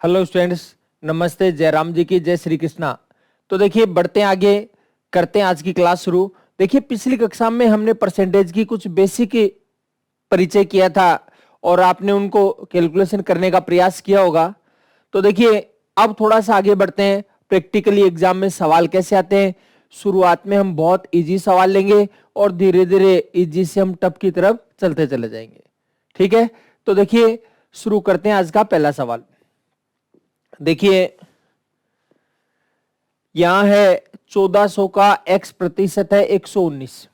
Hello students, नमस्ते। जयराम जी की जय श्री कृष्णा। तो देखिए बढ़ते हैं आगे, करते हैं आज की क्लास शुरू। देखिए पिछली कक्षा में हमने परसेंटेज की कुछ बेसिक परिचय किया था और आपने उनको कैलकुलेशन करने का प्रयास किया होगा। तो देखिए अब थोड़ा सा आगे बढ़ते हैं, प्रैक्टिकली एग्जाम में सवाल कैसे आते हैं। शुरुआत में हम बहुत इजी सवाल लेंगे और धीरे धीरे इजी से हम टफ की तरफ चलते चले जाएंगे। ठीक है, तो देखिए शुरू करते हैं आज का पहला सवाल। देखिए यहां है 1400 का x प्रतिशत है 119।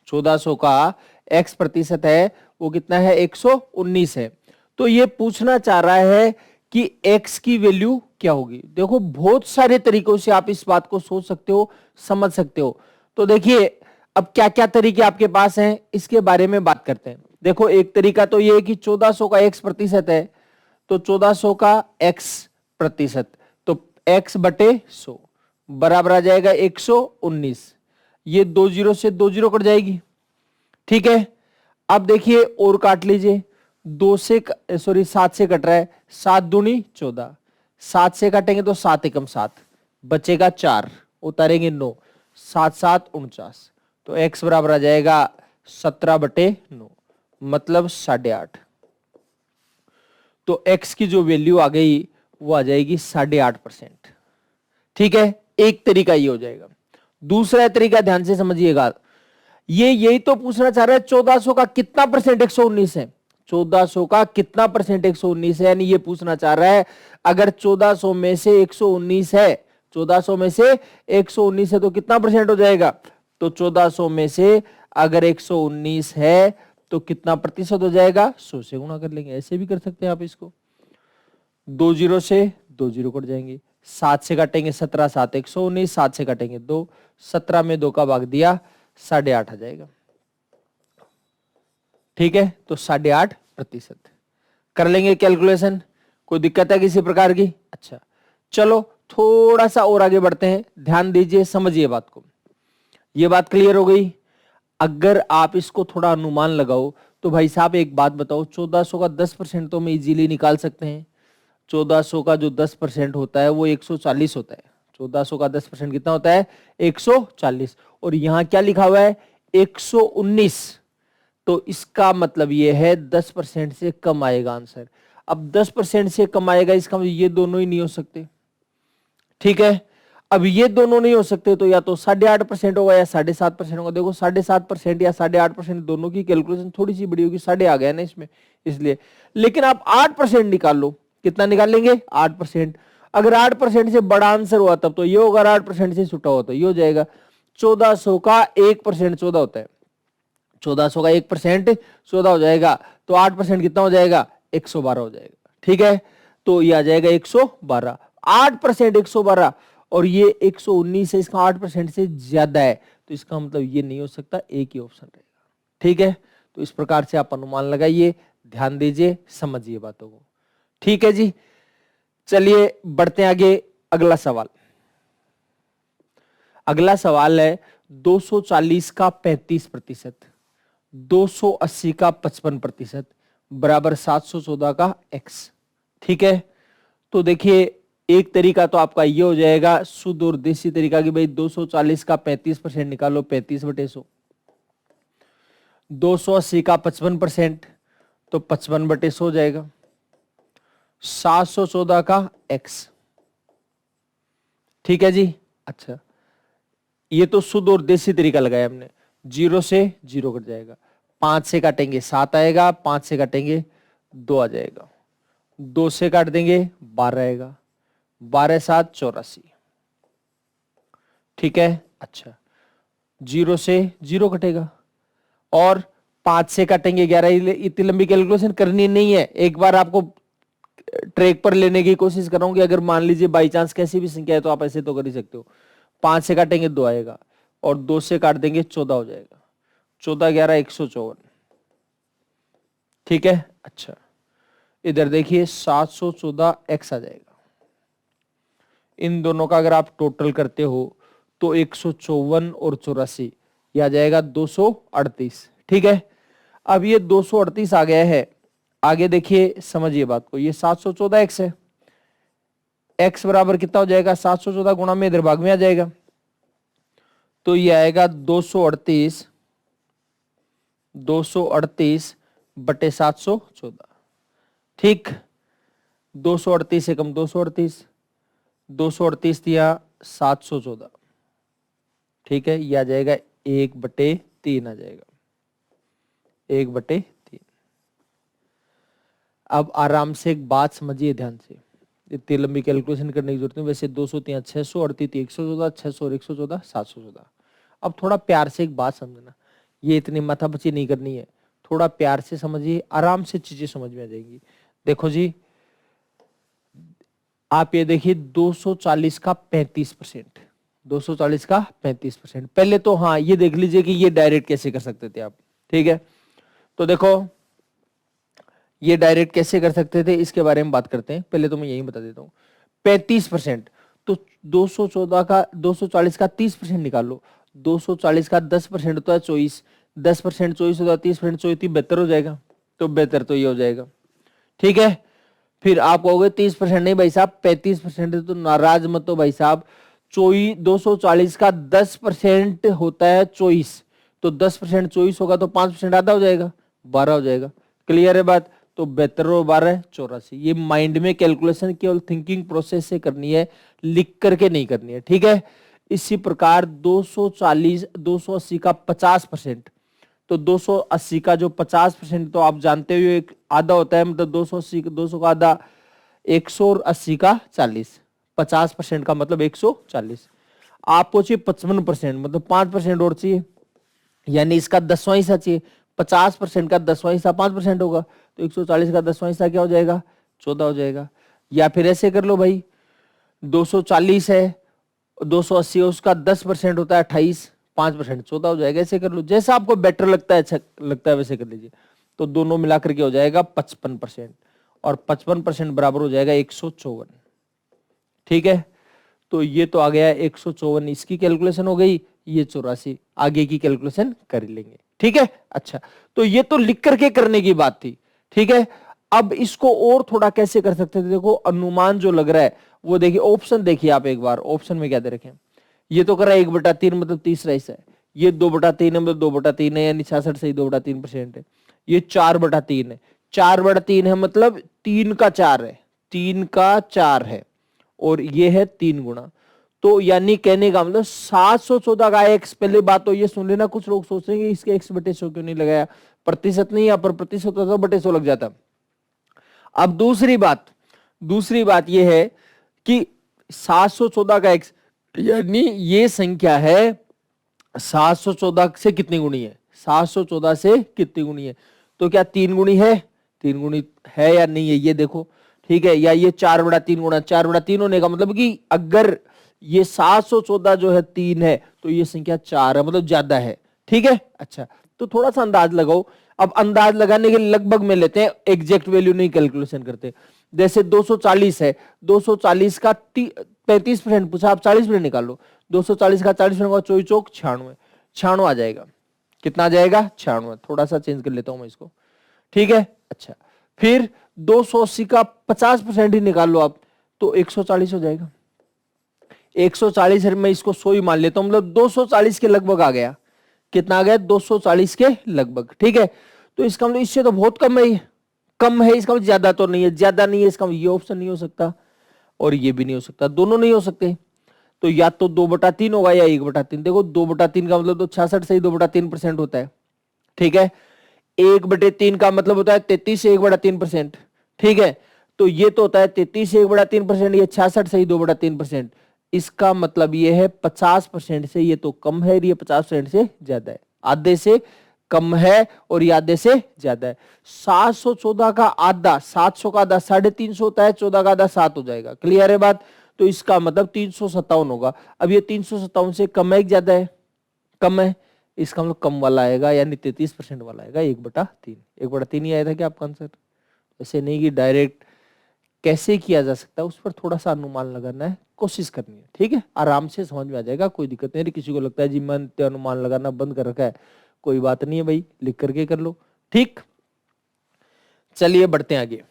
1400 का x प्रतिशत है वो कितना है 119 है। तो ये पूछना चाह रहा है कि x की वैल्यू क्या होगी। देखो बहुत सारे तरीकों से आप इस बात को सोच सकते हो, समझ सकते हो। तो देखिए अब क्या क्या तरीके आपके पास हैं इसके बारे में बात करते हैं। देखो एक तरीका तो ये है कि 1400 का x प्रतिशत है, तो 1400 का x प्रतिशत, तो x बटे 100 बराबर आ जाएगा 119। ये 2 जीरो से 2 जीरो कट जाएगी। ठीक है, अब देखिए और काट लीजिए। 7 से कट रहा है, 7 दूनी 14, 7 से काटेंगे तो 7 एकम 7, बचेगा 4, उतारेंगे 9, 7 7 49, तो x बराबर आ जाएगा 17 बटे 9, मतलब 8.5। तो x की जो वैल्यू आ गई वो आ जाएगी 8.5%। ठीक है, एक तरीका ये हो जाएगा। दूसरा तरीका ध्यान से समझिएगा, ये यही तो पूछना चाह रहा है 1400 का कितना परसेंट 119 है। 1400 का कितना परसेंट 119 है, यानी ये पूछना चाह रहा है अगर 1400 में से 119 है, 1400 में से 119 है तो कितना परसेंट हो जाएगा। तो 1400 में से अगर 119 है तो कितना प्रतिशत हो जाएगा, 100 से गुणा कर लेंगे। ऐसे भी कर सकते हैं आप इसको, 2 जीरो से 2 जीरो कट जाएंगे, 7 से काटेंगे 17, 7 119, 7 से काटेंगे 2, 17 में 2 का भाग दिया 8.5 आ जाएगा। ठीक है, तो 8.5% कर लेंगे कैलकुलेशन। कोई दिक्कत है किसी प्रकार की? अच्छा चलो थोड़ा सा और आगे बढ़ते हैं, ध्यान दीजिए, समझिए बात को। ये बात क्लियर हो गई। अगर आप इसको थोड़ा अनुमान लगाओ तो भाई साहब एक बात बताओ, 1400 का 10% तो हम इजीली निकाल सकते हैं। 1400 का जो 10% होता है वो 140 होता है। 1400 का 10% कितना होता है, 140। और यहां क्या लिखा हुआ है 119, तो इसका मतलब ये है 10% से कम आएगा आंसर। अब 10% से कम आएगा, इसका मतलब ये दोनों ही नहीं हो सकते। ठीक है, अब ये दोनों नहीं हो सकते तो या तो 8.5% होगा या 7.5% होगा। देखो 7.5% या 8.5% दोनों की कैलकुलेशन थोड़ी सी बड़ी होगी, 8.5 आ गया ना इसमें इसलिए। लेकिन आप 8% निकाल लो, कितना निकाल लेंगे 8%। अगर 8% से बड़ा आंसर हुआ तब तो ये होगा, 8% से छुटा हुआ तो ये हो जाएगा। 1400 का 1% 14 होता है, 1400 का 1% 14 हो जाएगा, तो 8% कितना हो जाएगा 112 हो जाएगा। ठीक है, तो ये आ जाएगा 112, 8% 112, और ये 119 है, इसका 8% से ज्यादा है, तो इसका मतलब ये नहीं हो सकता, एक ही ऑप्शन रहेगा। ठीक है, तो इस प्रकार से आप अनुमान लगाइए, ध्यान दीजिए, समझिए बातों को। ठीक है जी, चलिए बढ़ते हैं आगे। अगला सवाल, अगला सवाल है 240 का 35%, 280 का 55% बराबर 714 का x। ठीक है, तो देखिए एक तरीका तो आपका ये हो जाएगा शुद्ध और देसी तरीका कि भाई 240 का 35% निकालो, 35 बटे 100। 280 का 55% तो 55 बटे 100 हो जाएगा। 714 का x। ठीक है जी, अच्छा ये तो शुद्ध और देसी तरीका लगाया हमने। 0 से 0 कट जाएगा, 5 से काटेंगे 7 आएगा, 5 से काटेंगे 2 आ जाएगा, 2 से काट देंगे 12 आएगा, 12 7 84। ठीक है, अच्छा 0 से 0 कटेगा और 5 से काटेंगे 11। इतनी लंबी कैलकुलेशन करनी नहीं है, एक बार आपको ट्रैक पर लेने की कोशिश कर रहा हूं कि अगर मान लीजिए बाई चांस कैसी भी संख्या है तो आप ऐसे तो कर ही सकते हो। 5 से काटेंगे 2 आएगा और 2 से काट देंगे 14 हो जाएगा, 14 11 154। ठीक है, अच्छा इधर देखिए 714 x आ जाएगा। इन दोनों का अगर आप टोटल करते हो तो 154 और 84 ये आ जाएगा 238। ठीक है, अब ये 238 आ गया है। आगे देखिए समझिए बात को, ये 714 x है, x बराबर कितना हो जाएगा 714 गुणा में इधर भाग में आ जाएगा, तो ये आएगा 238 बटे 714। ठीक, 238 से कम 238 दिया 714। ठीक है, यह आ जाएगा 1/3 आ जाएगा, 1/3। अब आराम से एक बात समझिए ध्यान से, इतनी लंबी कैलकुलेशन करने की जरूरत नहीं। वैसे 200 3 600 38 114 600 114 714। अब थोड़ा प्यार से एक बात समझना, ये इतनी माथापच्ची नहीं करनी है, थोड़ा प्यार से समझिए, आराम से चीजें समझ में आ जाएंगी। देखो जी, आप ये देखिए 240 का 35%, 240 का 35%। पहले तो हाँ ये देख लीजिए कि ये डायरेक्ट कैसे कर सकते थे आप। ठीक है, तो देखो ये डायरेक्ट कैसे कर सकते थे इसके बारे में बात करते हैं। पहले तो मैं यही बता देता हूँ, 35%, तो 240 का 30% निकाल लो। 240 का 10% होता है 24, 10% 24 होता है 30%, 24 72 हो जाएगा, तो बेहतर तो ये हो जाएगा। ठीक है, फिर आप कहोगे 30% नहीं भाई साहब 35% है, तो नाराज मत हो भाई साहब। 240 का 10% होता है 24, तो 10% 24 होगा तो 5% आधा हो जाएगा, 12 हो जाएगा। क्लियर है बात? तो 72 और 12 84। ये माइंड में कैलकुलेशन केवल थिंकिंग प्रोसेस से करनी है, लिख करके नहीं करनी है। ठीक है, इसी प्रकार 280 का 50%, तो 280 का जो 50% तो आप जानते हो एक आधा होता है, मतलब 200 का आधा 180 का 40, 50% का मतलब 140। आप पूछिए 55%, मतलब 5% और चाहिए, यानी इसका 10वां हिस्सा चाहिए। 50% का 10वां हिस्सा 5% होगा, तो 140 का 10वां हिस्सा क्या हो जाएगा 14 हो जाएगा। या फिर ऐसे कर लो भाई, 240 है, 280 है, उसका 10% होता है 28, 5% 14 हो जाएगा। ऐसे कर लो, जैसा आपको बेटर लगता है, अच्छा लगता है वैसे कर लीजिए। तो दोनों मिलाकर के हो जाएगा 55%, और 55% बराबर हो जाएगा 154। ठीक है, तो ये तो आ गया 154, इसकी कैलकुलेशन हो गई। ये 84, आगे की कैलकुलेशन कर लेंगे। ठीक है, अच्छा, तो ये तो लिख करके करने की बात थी। ठीक है, अब इसको और थोड़ा कैसे कर सकते थे, देखो अनुमान जो लग रहा है वो देखिए, ऑप्शन देखिए आप एक बार, ऑप्शन में क्या दे रखे हैं। ये तो कर रहा है 1/3, मतलब तीसरा हिस्सा है। ये 2/3 है, मतलब 2/3 है, यानी 66 से 2/3% है। ये 4/3 है, 4/3 है, मतलब 3 का 4 है, 3 का 4 है, और ये है 3 गुना। तो यानी कहने का मतलब 714 का एक्स, पहले बात तो ये सुन लेना, कुछ लोग सोचेंगे इसके x/100 क्यों नहीं लगाया, प्रतिशत नहीं, यहाँ पर प्रतिशत होता तो बटे 100 लग जाता। अब दूसरी बात यह है कि 714 का x, यानी ये संख्या है 714 से कितनी गुणी है, 714 से कितनी गुणी है, तो क्या 3 गुणी है, 3 गुणी है या नहीं है ये देखो। ठीक है, या ये 4/3 गुणा 4/3 होने का मतलब कि अगर ये 714 जो है 3 है, तो ये संख्या 4 है, मतलब ज्यादा है। ठीक है, अच्छा, तो थोड़ा सा अंदाज लगाओ। अब अंदाज लगाने के लगभग में लेते हैं, एग्जैक्ट वैल्यू नहीं कैलकुलेशन करते। जैसे 240 है, 240 का 35% पूछा, आप 40% निकाल लो। 240 का 40% का 24 चौक 96, 96 आ जाएगा। कितना आ जाएगा 96, थोड़ा सा चेंज कर लेता हूं मैं इसको। ठीक है, अच्छा, फिर 280 का 50% ही निकाल लो आप, तो 140 हो जाएगा। 140 में इसको 100 ही मान लेता हूं, मतलब 240 के लगभग आ गया। कितना आ गया 240 के लगभग। ठीक है, तो इसका मतलब इससे तो बहुत कम है, कम है, इसका मतलब ज्यादा तो नहीं है, ज्यादा नहीं है, इसका मतलब ये ऑप्शन नहीं हो सकता और ये भी नहीं हो सकता, दोनों नहीं हो सकते। तो या तो 2/3 होगा या 1/3। देखो 2/3 का मतलब तो 66 से ही 2/3% होता है। ठीक है, 1/3 का मतलब होता है 33 से 1/3%। ठीक है, तो ये तो होता है 33 से 1/3%, ये 66 से ही 2/3%। इसका मतलब ये है 50% से ये तो कम है, ये 50% से ज्यादा है, आधे से कम है और ये आधे से ज्यादा है। 714 का आधा, 700 का आधा 350 होता है, 14 का आधा 7 हो जाएगा। क्लियर है बात? तो इसका मतलब 357 होगा। अब ये 357 से कम है, ज्यादा है, कम है, इसका मतलब कम वाला आएगा, यानी 33% वाला आएगा, 1/3। 1/3 ही आया था क्या आपका आंसर? ऐसे नहीं कि डायरेक्ट कैसे किया जा सकता है, उस पर थोड़ा सा अनुमान लगाना है, कोशिश करनी है। ठीक है, आराम से समझ में आ जाएगा, कोई दिक्कत नहीं। किसी को लगता है जी मन अनुमान लगाना बंद कर रखा है, कोई बात नहीं है भाई, लिख करके कर लो। ठीक, चलिए बढ़ते हैं आगे।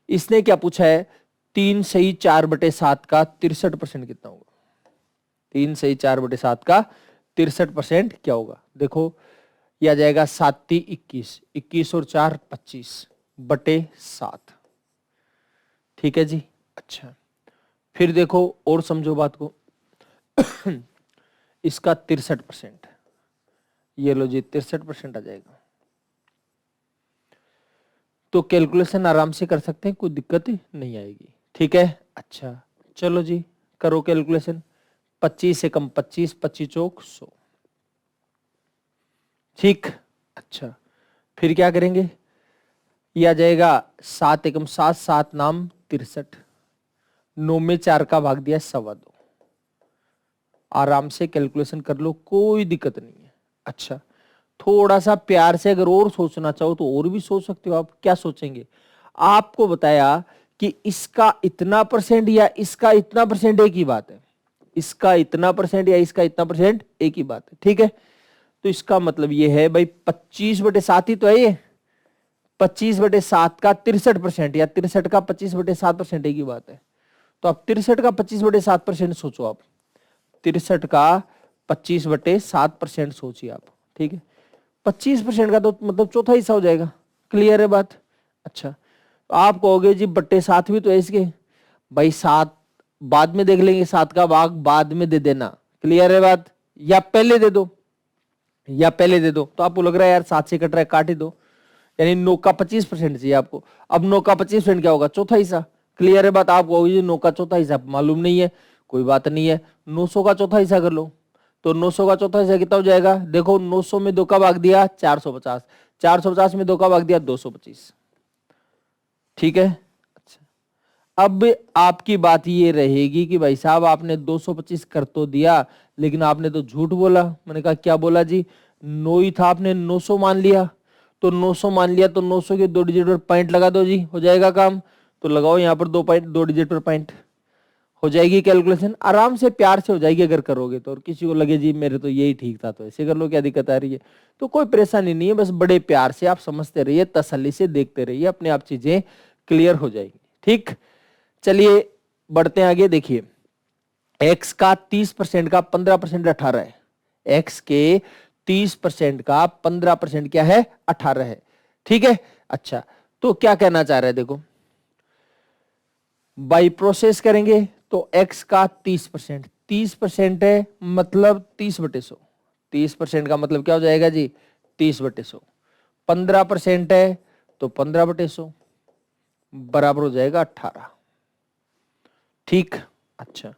इसने क्या पूछा है, 3 सही 4/7 का 63% कितना होगा? 3 सही 4/7 का 63% क्या होगा? देखो ये आ जाएगा 7 × 21, 21 और 4 25/7। ठीक है जी। अच्छा फिर देखो और समझो बात को। इसका 63%, ये लो जी 63% आ जाएगा। तो कैलकुलेशन आराम से कर सकते हैं, कोई दिक्कत नहीं आएगी। ठीक है। अच्छा चलो जी करो कैलकुलेशन। 25 से कम 25, 25 चौक 100। ठीक। अच्छा फिर क्या करेंगे? ये आ जाएगा 7 एकम 7, 7 नाम 63, 9 में 4 का भाग दिया 2.25। आराम से कैलकुलेशन कर लो, कोई दिक्कत नहीं है। अच्छा थोड़ा सा प्यार से अगर और सोचना चाहो तो और भी सोच सकते हो। आप क्या सोचेंगे? आपको बताया कि इसका इतना परसेंट या इसका इतना परसेंट एक ही बात है, इसका इतना परसेंट या इसका इतना परसेंट एक ही बात है। ठीक है। तो इसका मतलब ये है भाई 25/7 ही तो है ये। 25/7 का 63% या 63 का 25/7% एक ही बात है। तो आप 63 का 25/7% सोचो। आप 63 का 25/7% सोचिए आप। ठीक है। 25% का तो मतलब चौथा हिस्सा हो जाएगा। क्लियर है बात? अच्छा तो आप कहोगे जी 7/7 भी तो है इसके। भाई 7 बाद में देख लेंगे, 7 का भाग बाद में दे देना। क्लियर है बात? या पहले दे दो, या पहले दे दो। तो आपको लग रहा है यार 7 से कट रहा है, काट ही दो। यानी 9 का 25% चाहिए आपको। अब 9 का 25% क्या होगा? चौथा हिस्सा। क्लियर है बात? आप कहोगे 9 का चौथा हिस्सा मालूम नहीं है, कोई बात नहीं है, 900 का चौथा हिस्सा कर लो। तो 900 का चौथा हिस्सा कितना हो जाएगा? देखो 900 में 2 का भाग दिया 450, 450 में 2 का भाग दिया 225। ठीक है। अच्छा अब आपकी बात ये रहेगी कि भाई साहब आपने 225 कर तो दिया, लेकिन आपने तो झूठ बोला। मैंने कहा क्या बोला जी? 9 ही था, आपने 900 मान लिया। तो 900 मान लिया तो 900 के 2 डिजिट पर पॉइंट लगा दो जी, हो जाएगा काम। तो लगाओ यहाँ पर 2 डिजिट पर पॉइंट, हो जाएगी कैलकुलेशन। आराम से प्यार से हो जाएगी अगर करोगे तो। और किसी को लगे जी मेरे तो यही ठीक था तो ऐसे कर लो, क्या दिक्कत आ रही है? तो कोई परेशानी नहीं है, बस बड़े प्यार से आप समझते रहिए, तसल्ली से देखते रहिए, अपने आप चीजें क्लियर हो जाएगी। ठीक। चलिए बढ़ते हैं आगे। देखिए एक्स का 30% का 15% 18 है। एक्स के 30% का 15% क्या है? 18 है। ठीक है। अच्छा तो क्या कहना चाह रहे हैं? देखो बाई प्रोसेस करेंगे तो x का 30%, 30% है मतलब 30/100। 30% का मतलब क्या हो जाएगा जी? 30/100। 15% है तो 15/100 बराबर हो जाएगा 18। ठीक। अच्छा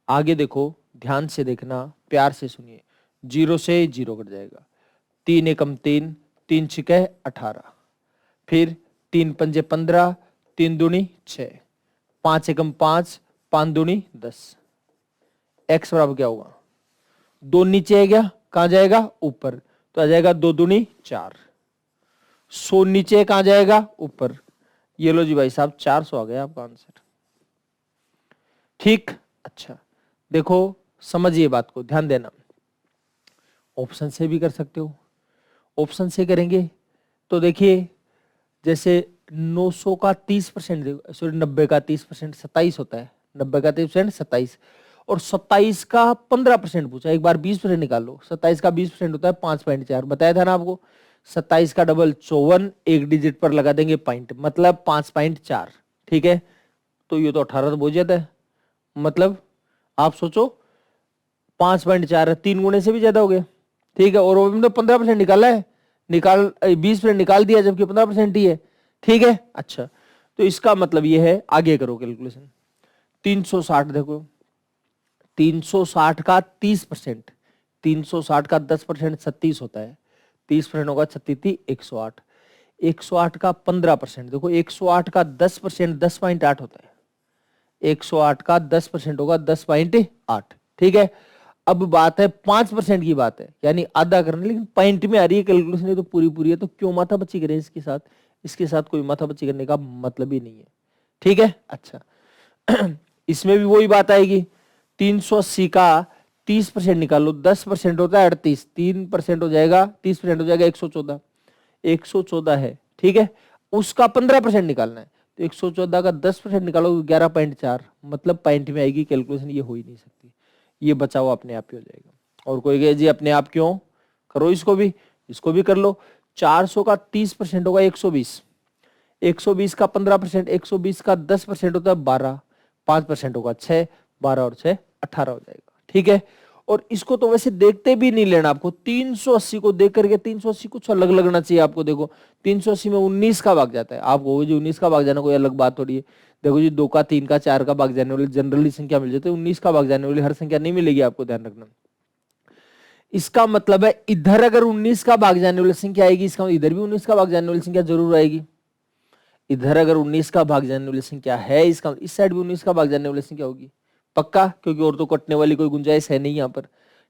आगे देखो, ध्यान से देखना, प्यार से सुनिए। 0 से 0 कट जाएगा। 3 एकम 3, 3 छिके 18। फिर 3 पंजे 15, 3 दूनी 6, 5 एकम 5, 5 दूनी 10। एक्स बराबर क्या होगा? 2 नीचे है क्या? कहां जाएगा? ऊपर। तो आ जाएगा 2 दूनी 4। 100 नीचे कहां जाएगा? ऊपर। ये लो जी भाई साहब 400 आ गया आपका आंसर। ठीक। अच्छा देखो समझिए बात को, ध्यान देना। ऑप्शन से भी कर सकते हो। ऑप्शन से करेंगे तो देखिए जैसे 900 का 30%, सॉरी 90 का 30% 27 होता है। 90 का 30% 27, और 27 का 15% पूछा। एक बार 20% निकाल लो। 27 का 20% होता है 5.4, बताया था ना आपको। 27 का डबल 54, एक डिजिट पर लगा देंगे पॉइंट, मतलब 5.4। ठीक है। तो ये तो 18 तो बहुत ज्यादा है। मतलब आप सोचो 5.4 है, 3 गुने से भी ज्यादा हो गया। ठीक है। और वो भी तो 15% निकाला है, निकाल 20% निकाल दिया, जबकि 15% ही है। ठीक है। अच्छा तो इसका मतलब ये है, आगे करो कैलकुलेशन। 360 देखो, 360 का 30%, 360 का 10% 36 होता है। 30% होगा 36, 108। 108 का 15% देखो, 108 का 10% 10.8 होता है। 108 का 10% होगा 10.8। ठीक है। अब बात है 5% की बात है, यानी आधा करना, लेकिन पॉइंट में आ रही है कैलकुलेशन, ये तो पूरी पूरी है, तो क्यों माथा बच्ची करें इसके साथ? इसके साथ कोई माथा बच्ची करने का मतलब ही नहीं है। ठीक है। अच्छा इसमें भी वही बात आएगी। 380 का 30% निकालो, 10% होता है 38, 3% हो जाएगा, 30% हो जाएगा 114। 114 है। ठीक है। उसका 15% निकालना है, तो 114 का 10% निकालोगे 11.4, मतलब पॉइंट में आएगी कैलकुलेशन, ये हो ही नहीं सकती। ये बचा हुआ अपने आप ही हो जाएगा। और कोई कहे जी अपने आप क्यों, करो इसको भी कर लो। 400 का 30% होगा 120, 120 का 15%, 120 का 10% होता है 12, 5% होगा 6, 12 और 6 18 हो जाएगा। ठीक है, और इसको तो वैसे देखते भी नहीं लेना आपको, 380 को देख करके 380 कुछ अलग लगना चाहिए आपको। देखो 380 में 19 का भाग जाता है, आपको जो 19 का भाग जाना कोई अलग बात थोड़ी है। देखो जी 2 का 3 का 4 का भाग जाने वाली जनरली संख्या मिल जाती है, 19 का भाग जाने वाली हर संख्या नहीं मिलेगी, आपको ध्यान रखना। इसका मतलब है इधर अगर 19 का भाग जाने वाली संख्या आएगी, इसका मतलब इधर भी 19 का भाग जाने वाली संख्या जरूर आएगी। इधर अगर 19 का भाग जाने वाली संख्या है, इसका मतलब इस साइड भी 19 का भाग जाने वाली संख्या होगी पक्का, क्योंकि और तो कटने वाली कोई गुंजाइश है नहीं यहाँ पर।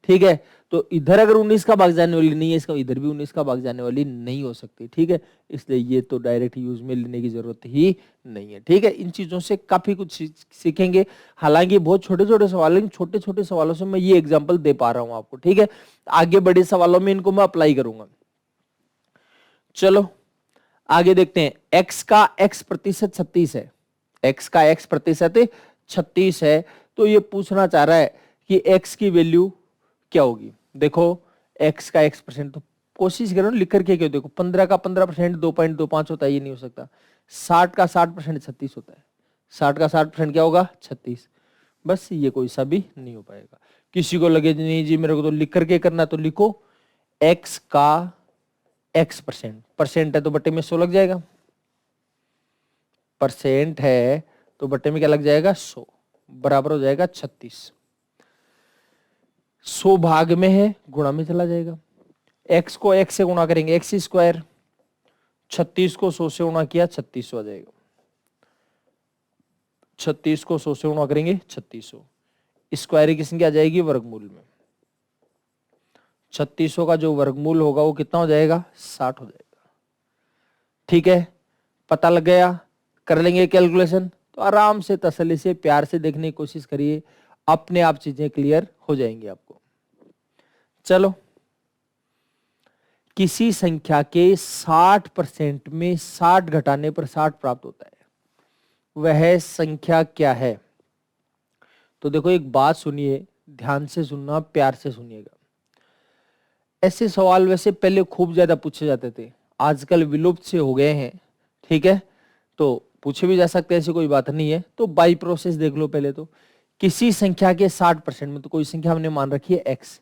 ठीक है, तो इधर अगर 19 का भाग जाने वाली नहीं है, इसका इधर भी 19 का भाग जाने वाली नहीं हो सकती। ठीक है, इसलिए ये तो डायरेक्ट यूज में लेने की जरूरत ही नहीं है। ठीक है, इन चीजों से काफी कुछ सीखेंगे। हालांकि बहुत छोटे छोटे सवाल हैं, छोटे छोटे सवालों से मैं ये एग्जाम्पल दे पा रहा हूं आपको। ठीक है, आगे बड़े सवालों में इनको मैं अप्लाई करूंगा। चलो आगे देखते हैं। x का x प्रतिशत 36 है, x का x प्रतिशत 36 है, तो ये पूछना चाह रहा है कि x की वैल्यू क्या होगी। देखो x का x%, तो कोशिश करो लिख करके क्यों, देखो 15 का 15% 2.25 होता है, ये नहीं हो सकता। 60 का 60% 36 होता है, 60 का 60% क्या होगा 36, बस ये कोई सा भी नहीं हो पाएगा। किसी को लगे नहीं जी मेरे को तो लिख करके करना, तो लिखो x का x%, परसेंट है तो बटे में 100 लग जाएगा, परसेंट है तो बटे में क्या लग जाएगा 100, बराबर हो जाएगा 36। 100 भाग में है, गुणा में चला जाएगा। x को x से गुणा करेंगे x स्क्वायर, 36 को 100 से गुणा किया 3600 आ जाएगा, 36 को 100 से गुणा करेंगे 3600, स्क्वायर की संख्या आ जाएगी वर्गमूल में। 3600 का जो वर्गमूल होगा वो कितना हो जाएगा 60 हो जाएगा। ठीक है, पता लग गया, कर लेंगे कैलकुलेशन। तो आराम से तसल्ली से प्यार से देखने की कोशिश करिए, अपने आप चीजें क्लियर हो जाएंगी आपको। चलो, किसी संख्या के 60% में 60 घटाने पर 60 प्राप्त होता है, वह संख्या क्या है। तो देखो एक बात सुनिए, ध्यान से सुनना, प्यार से सुनिएगा। ऐसे सवाल वैसे पहले खूब ज्यादा पूछे जाते थे, आजकल विलुप्त से हो गए हैं। ठीक है, तो पूछे भी जा सकते हैं, ऐसी कोई बात नहीं है। तो बाई प्रोसेस देख लो पहले। तो किसी संख्या के 60% में, तो कोई संख्या हमने मान रखी है x,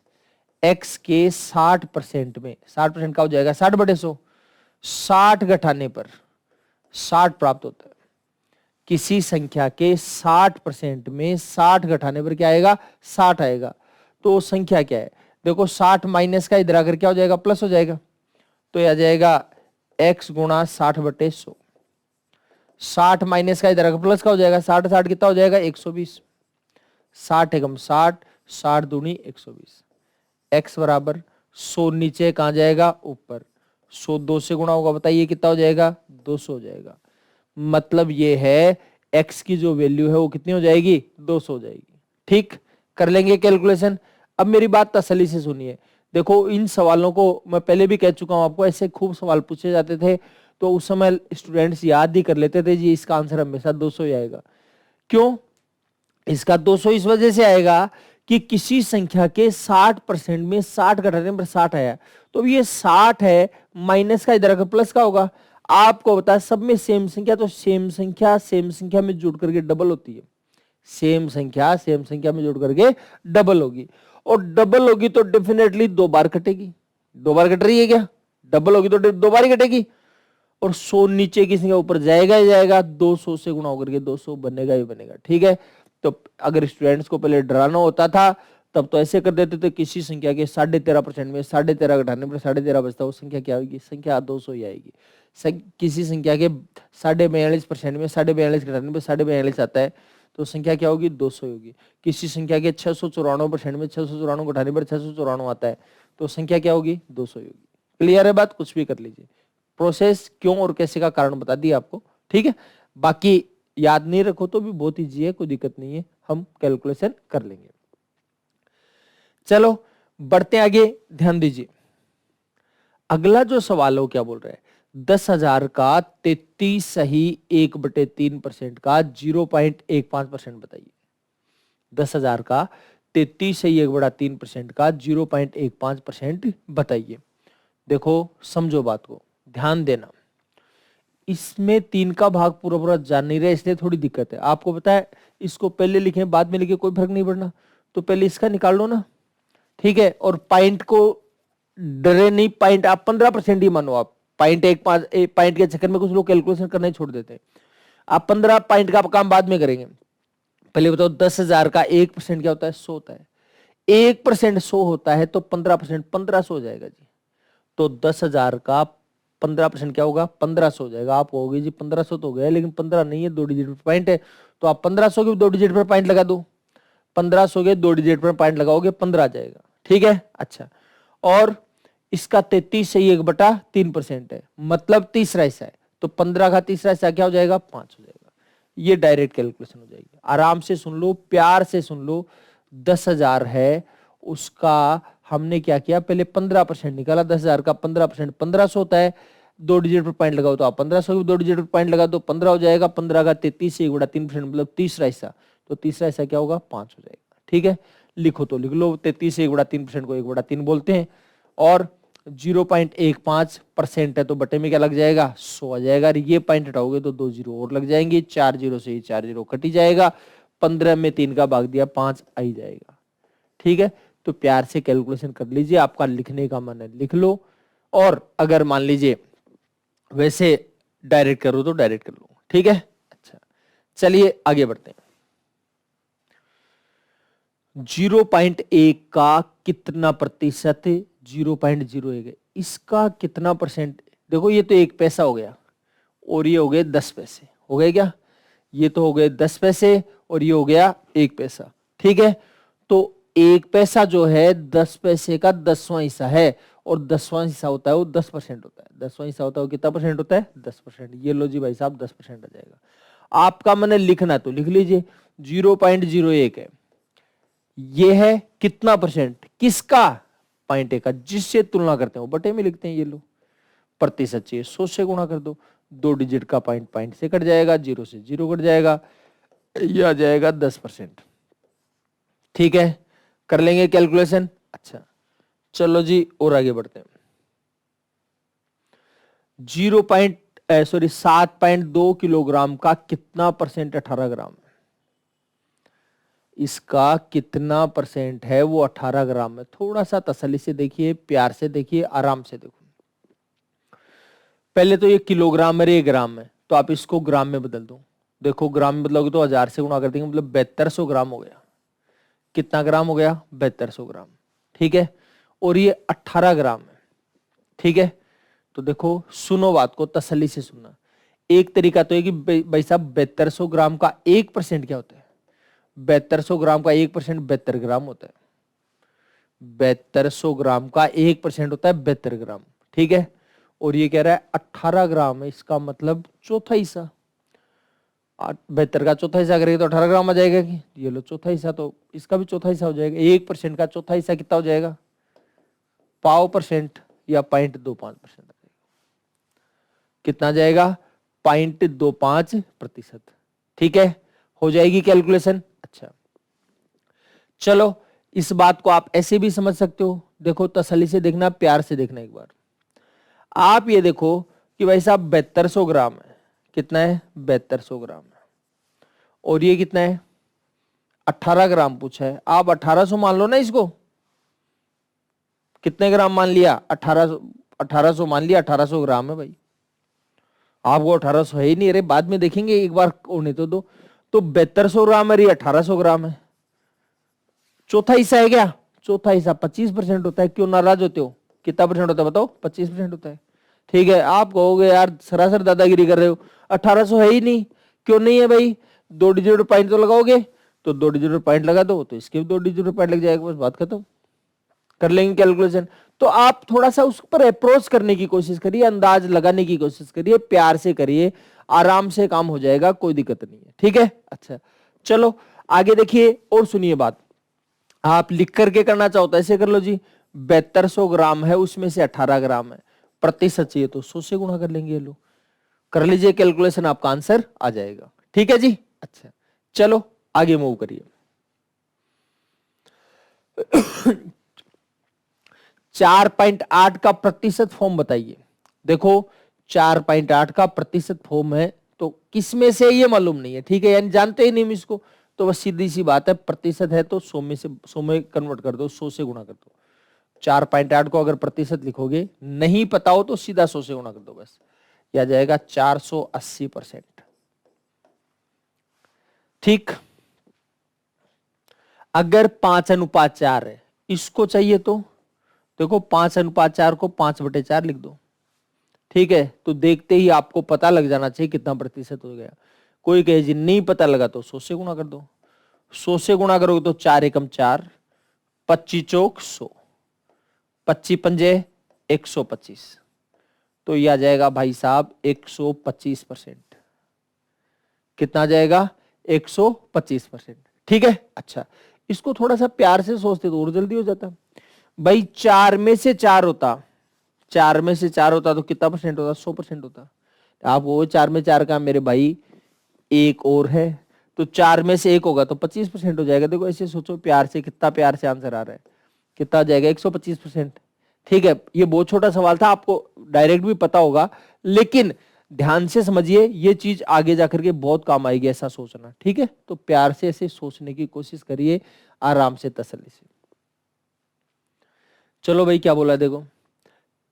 x के 60% में, 60% का हो जाएगा 60/100, 60 घटाने पर 60 प्राप्त होता है। किसी संख्या के 60% में 60 घटाने पर क्या आएगा 60 आएगा। तो संख्या क्या है, देखो 60 माइनस का इधर आकर क्या हो जाएगा प्लस हो जाएगा, तो यह आ जाएगा x गुणा 60/100। 60 माइनस का इधर आकर प्लस का हो जाएगा, 60 60 कितना हो जाएगा 120, 60 एकम 60, 60 दूनी 120, x बराबर 100 नीचे कहां जाएगा ऊपर, 100 2 से गुणा होगा, बताइए कितना हो जाएगा 200 हो जाएगा। मतलब ये है x की जो वैल्यू है वो कितनी हो जाएगी 200 हो जाएगी। ठीक, कर लेंगे कैलकुलेशन। अब मेरी बात तसल्ली से सुनिए, देखो इन सवालों को मैं पहले भी कह चुका हूं आपको, ऐसे खूब सवाल पूछे जाते थे, तो उस समय स्टूडेंट्स याद ही कर लेते थे जी इसका आंसर हमेशा 200 ही आएगा। क्यों इसका 200 इस वजह से आएगा कि किसी संख्या के 60% में 60 घटाने पर 60 आया, तो ये 60 है, माइनस का इधर का प्लस का होगा। आपको बता सब में सेम संख्या, तो सेम संख्या में जुड़ करके डबल होती है, सेम संख्या में जुड़ करके डबल होगी, और डबल होगी तो डेफिनेटली 2 बार कटेगी। 2 बार कट रही है क्या, डबल होगी तो 2 बार ही कटेगी, और 100 नीचे की संख्या ऊपर जाएगा ही जाएगा, 200 से गुणा होकर के 200 बनेगा ही बनेगा। ठीक है, तो अगर स्टूडेंट्स को पहले डराना होता था तब तो ऐसे कर देते थे, किसी संख्या के 13.5% में 13.5 घटाने पर 13.5 बचता, वो संख्या क्या होगी, संख्या 200 ही आएगी। किसी संख्या के 42.5% में 42.5 घटाने पर 42.5 आता है, तो संख्या क्या होगी 200 होगी। किसी संख्या के 694% में 694 घटाने पर 694 आता है, तो संख्या क्या होगी 200 होगी। क्लियर है बात, कुछ भी कर लीजिए, प्रोसेस क्यों और कैसे का कारण बता दिया आपको। ठीक है, बाकी याद नहीं रखो तो भी बहुत ईजी है, कोई दिक्कत नहीं है, हम कैलकुलेशन कर लेंगे। चलो बढ़ते आगे, ध्यान दीजिए। अगला जो सवाल है वो क्या बोल रहा है, 10,000 का 33 सही 1/3% का 0.15% बताइए। 10,000 का 33 सही 1/3% का 0.15% बताइए। देखो समझो बात को, ध्यान देना। इसमें 3 का भाग पूरा पूरा जान नहीं रहा, इसलिए थोड़ी दिक्कत है। आपको पता है इसको पहले लिखें बाद में लिखे कोई फर्क नहीं पड़ना, तो पहले इसका निकाल लो ना, ठीक है। और पॉइंट को डरे नहीं, पॉइंट आप 15% ही मानो। आप पॉइंट पॉइंट के चक्कर में कुछ लोग कैलकुलेशन करना ही छोड़ देते हैं। आप 15 पॉइंट का काम बाद में करेंगे। पहले बताओ 10,000 का 1% क्या होता है? 100 होता है। 1% 100 होता है तो 15% 1500 हो जाएगा जी। तो 10,000 का 15% क्या होगा? 1500 हो जाएगा। आप कहोगे जी 1500 तो हो गया, लेकिन 15 नहीं है, 2 डिजिट पर पॉइंट है। तो आप 1500 के 2 डिजिट पर पॉइंट लगा दो। 1500 के 2 डिजिट पर पॉइंट लगाओगे 15 आ जाएगा, ठीक है। अच्छा, और इसका 33 से 1/3% है, मतलब तीसरा हिस्सा है। तो 15 का तीसरा हिस्सा क्या हो जाएगा? 5 हो जाएगा। ये डायरेक्ट कैलकुलेशन हो जाएगी। आराम से सुन लो, प्यार से सुन लो। 10,000 है, उसका हमने क्या किया? पहले 15% निकाला। 10,000 का 15% 1500 होता है। 2 डिजिट पर पॉइंट लगाओ तो आप 1500 की 2 डिजिट पर पॉइंट लगा दो, 15 हो जाएगा। 15 का 33 से 1/3% मतलब तीसरा हिस्सा। तो तीसरा हिस्सा क्या होगा? 5 हो जाएगा, ठीक है। लिखो तो लिख लो, 33 से 1/3% को 1/3 बोलते हैं। और 0.15% है तो बटे में क्या लग जाएगा? 100 आ जाएगा। ये पॉइंट हटाओगे तो 2 जीरो और लग जाएंगे। 4 जीरो से 4 जीरो कट ही जाएगा। 15 में 3 का भाग दिया 5 आ ही जाएगा, ठीक है। तो प्यार से कैलकुलेशन कर लीजिए। आपका लिखने का मन है लिख लो, और अगर मान लीजिए वैसे डायरेक्ट करो तो डायरेक्ट कर लो, ठीक है। अच्छा, चलिए आगे बढ़ते हैं। 0.1 का कितना प्रतिशत? 0.01 है। इसका कितना परसेंट? देखो ये तो 1 पैसा हो गया, और ये हो गए 10 पैसे। हो गए क्या? ये तो हो गए 10 पैसे, और ये हो गया 1 पैसा, ठीक है। तो 1 पैसा जो है 10 पैसे का 10वां हिस्सा है, और 10वां हिस्सा होता है वो 10% होता है। 10वां हिस्सा होता है वो कितना परसेंट होता है? 10%। ये लो जी भाई साहब, 10% आ जाएगा। आपका मैंने लिखना तो लिख लीजिए। 0.01 है, ये है कितना परसेंट? किसका? पॉइंट ए का। जिससे तुलना करते हैं वो बटे में लिखते हैं। ये लो, प्रतिशत चाहिए 100 से गुणा कर दो। 2 डिजिट का पॉइंट पॉइंट से कट जाएगा, 0 से 0 कट जाएगा, ये आ जाएगा 10%, ठीक है। कर लेंगे कैलकुलेशन। अच्छा, चलो जी और आगे बढ़ते हैं। 7.2 किलोग्राम का कितना परसेंट? 18 ग्राम। इसका कितना परसेंट है? वो 18 ग्राम है। थोड़ा सा तसल्ली से देखिए, प्यार से देखिए, आराम से देखो। पहले तो ये किलोग्राम है, ये ग्राम है, तो आप इसको ग्राम में बदल दो। देखो ग्राम में बदलोगे तो 1000 से गुणा कर देंगे, मतलब 7200 ग्राम हो गया। कितना ग्राम हो गया? 7200 ग्राम, ठीक है। और ये 18 ग्राम है, ठीक है। तो देखो सुनो बात को, तसल्ली से सुनना। एक तरीका तो है कि भाई साहब 7200 ग्राम का 1% क्या होता है? 7200 ग्राम का 1% 72 ग्राम होता है। 7200 ग्राम का 1% होता है 72 ग्राम, ठीक है। और ये कह रहा है 18 ग्राम है, इसका मतलब चौथा हिस्सा। 72 का चौथा हिस्सा करेंगे तो 18 ग्राम आ जाएगा कि? ये लो चौथा हिस्सा, तो इसका भी चौथा हिस्सा हो जाएगा। 1% का चौथा हिस्सा कितना हो जाएगा? 0.5% या 0.25%। कितना आ जाएगा? 0.25%, ठीक है। हो जाएगी कैलकुलेशन। अच्छा, चलो इस बात को आप ऐसे भी समझ सकते हो। देखो तसल्ली से देखना, प्यार से देखना एक बार। आप ये देखो कि भाई साहब 7200 ग्राम है। कितना है? 7200 ग्राम है। और ये कितना है? 18 ग्राम पूछा है। आप 1800 मान लो ना इसको। कितने ग्राम मान लिया? 1800 मान लिया। 1800 ग्राम है भाई। आपको 1800 है ही नहीं, अरे बाद में देखेंगे, एक बार होने तो दो। तो 7200 ग्राम है, 1800 ग्राम है। चौथा हिस्सा है क्या? चौथा हिस्सा 25% होता है। क्यों नाराज होते हो? कितना परसेंट होता है बताओ? 25% होता है, ठीक है। आप कहोगे यार सरासर दादागिरी कर रहे हो, 1800 है ही नहीं। क्यों नहीं है भाई? 2 डिजिट पॉइंट तो लगाओगे, तो 2 डिजिट पॉइंट लगा दो, तो इसके भी 2 डिजिट पॉइंट लग जाएगा, बस बात खत्म। कर लेंगे कैलकुलेशन। तो आप थोड़ा सा उस पर अप्रोच करने की कोशिश करिए, अंदाज लगाने की कोशिश करिए, प्यार से करिए, आराम से काम हो जाएगा, कोई दिक्कत नहीं है, ठीक है। अच्छा चलो आगे देखिए और सुनिए बात। आप लिख करके करना चाहो तो ऐसे कर लो जी। 7200 ग्राम है, उसमें से 18 ग्राम है। प्रतिशत चाहिए तो 100 से गुणा कर लेंगे। लो कर लीजिए कैलकुलेशन, आपका आंसर आ जाएगा। ठीक है जी। अच्छा चलो आगे मूव करिए। 4.8 का प्रतिशत फॉर्म बताइए। देखो 4.8 का प्रतिशत फॉर्म है तो किसमें से ये मालूम नहीं है, ठीक है, यानी जानते ही नहीं हम इसको, तो बस सीधी सी बात है, प्रतिशत है तो 100 में से 100 में कन्वर्ट कर दो, 100 से गुणा कर दो। 4.8 को अगर प्रतिशत लिखोगे, नहीं पता हो तो सीधा 100 से गुणा कर दो, बस यह आ जाएगा 480%। ठीक, अगर 5:4 है, इसको चाहिए तो देखो 5:4 को 5/4 लिख दो। ठीक है, तो देखते ही आपको पता लग जाना चाहिए कितना प्रतिशत हो गया। कोई कहे जी नहीं पता लगा तो 100 से गुणा कर दो। 100 से गुणा करोगे तो 4 एकम 4, 25 चौक 100, 25 पंजे 125, तो यह आ जाएगा भाई साहब 125%। कितना आ जाएगा? 125%। ठीक है। अच्छा, इसको थोड़ा सा प्यार से सोचते तो और जल्दी हो जाता। भाई 4 में से 4 होता, 4 में से 4 होता तो कितना परसेंट होता? 100% होता। आप वो 4 में 4 का मेरे भाई एक और है, तो 4 में से 1 होगा तो 25% हो जाएगा। देखो ऐसे सोचो प्यार से, कितना प्यार से आंसर आ रहा है, कितना आ जाएगा? 125%। ठीक है, ये बहुत छोटा सवाल था, आपको डायरेक्ट भी पता होगा, लेकिन ध्यान से समझिए, ये चीज आगे जाकर के बहुत काम आएगी, ऐसा सोचना। ठीक है, तो प्यार से ऐसे सोचने की कोशिश करिए, आराम से, तसल्ली से। चलो भाई क्या बोला देखो,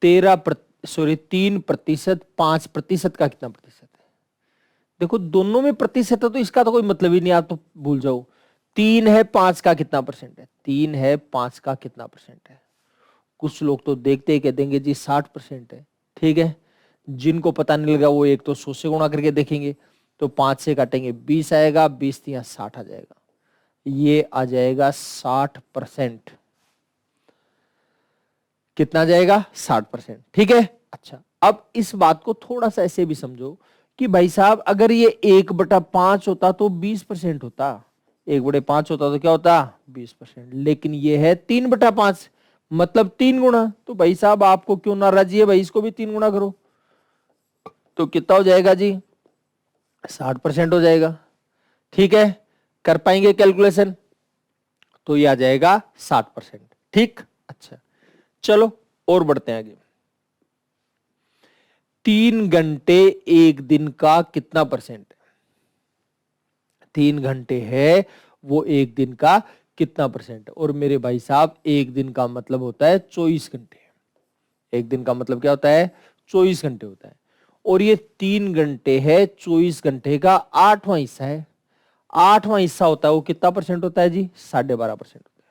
3% 5% का कितना प्रतिशत है? देखो दोनों में प्रतिशत है तो इसका तो कोई मतलब ही नहीं, आप तो भूल जाओ। 3 है 5 का कितना परसेंट है? 3 है 5 का कितना परसेंट है? कुछ लोग तो देखते ही कह देंगे जी 60% है। ठीक है, जिनको पता नहीं लगा वो एक तो 100 से गुणा करके देखेंगे, तो 5 से काटेंगे 20 आएगा, 20 या 60 आ जाएगा, ये आ जाएगा 60%। कितना जाएगा? 60%। ठीक है। अच्छा, अब इस बात को थोड़ा सा ऐसे भी समझो कि भाई साहब अगर ये 1/5 होता तो 20% होता, 1/5 होता तो क्या होता? 20%। लेकिन ये है 3/5, मतलब 3 गुना। तो भाई साहब आपको क्यों नाराजी है भाई, इसको भी 3 गुना करो, तो कितना हो जाएगा जी? 60% हो जाएगा। ठीक है, कर पाएंगे कैलकुलेशन? तो ये आ जाएगा 60%। ठीक। अच्छा चलो और बढ़ते हैं आगे। 3 घंटे एक दिन का कितना परसेंट है? 3 घंटे है वो एक दिन का कितना परसेंट है? और मेरे भाई साहब एक दिन का मतलब होता है 24 घंटे। एक दिन का मतलब क्या होता है? 24 घंटे होता है। और ये 3 घंटे है, 24 घंटे का 8वां हिस्सा है। 8वां हिस्सा होता है वो कितना परसेंट होता है जी? 12.5% होता है।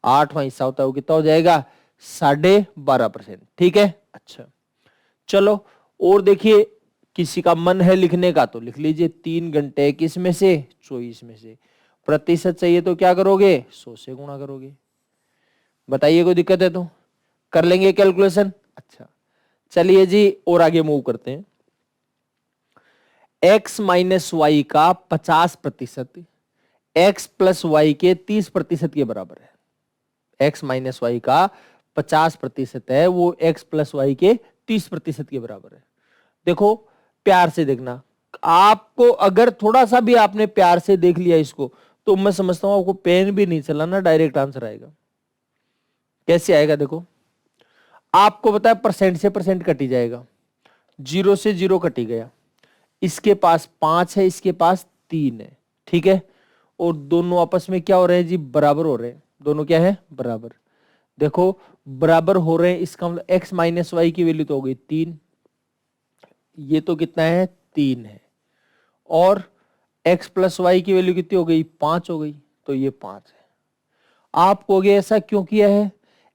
8वां हिस्सा होता है वो कितना हो जाएगा? 12.5%। ठीक है। अच्छा चलो और देखिए, किसी का मन है लिखने का तो लिख लीजिए। 3 घंटे किस में से? 24 में से। प्रतिशत चाहिए तो क्या करोगे? 100 से गुणा करोगे। बताइए कोई दिक्कत है तो कर लेंगे कैलकुलेशन। अच्छा चलिए जी और आगे मूव करते हैं। x माइनस वाई का 50% x प्लस वाई के 30% के बराबर है। x माइनस वाई का 50% है वो x प्लस वाई के 30% के बराबर है। देखो प्यार से देखना, आपको अगर थोड़ा सा भी आपने प्यार से देख लिया इसको, तो मैं समझता हूं आपको पेन भी नहीं चलाना, डायरेक्ट आंसर आएगा। कैसे आएगा देखो, आपको पता है परसेंट से परसेंट कटी जाएगा, 0 से 0 कटी गया, इसके पास 5 है, इसके पास 3 है। ठीक है, और दोनों आपस में क्या हो रहे हैं जी? बराबर हो रहे हैं। दोनों क्या है? बराबर। देखो बराबर हो रहे हैं, इसका मतलब x माइनस वाई की वैल्यू तो हो गई 3, ये तो कितना है? 3 है, और x प्लस वाई की वैल्यू कितनी हो गई? 5 हो गई, तो ये 5 है। आप कहोगे ऐसा क्यों किया है?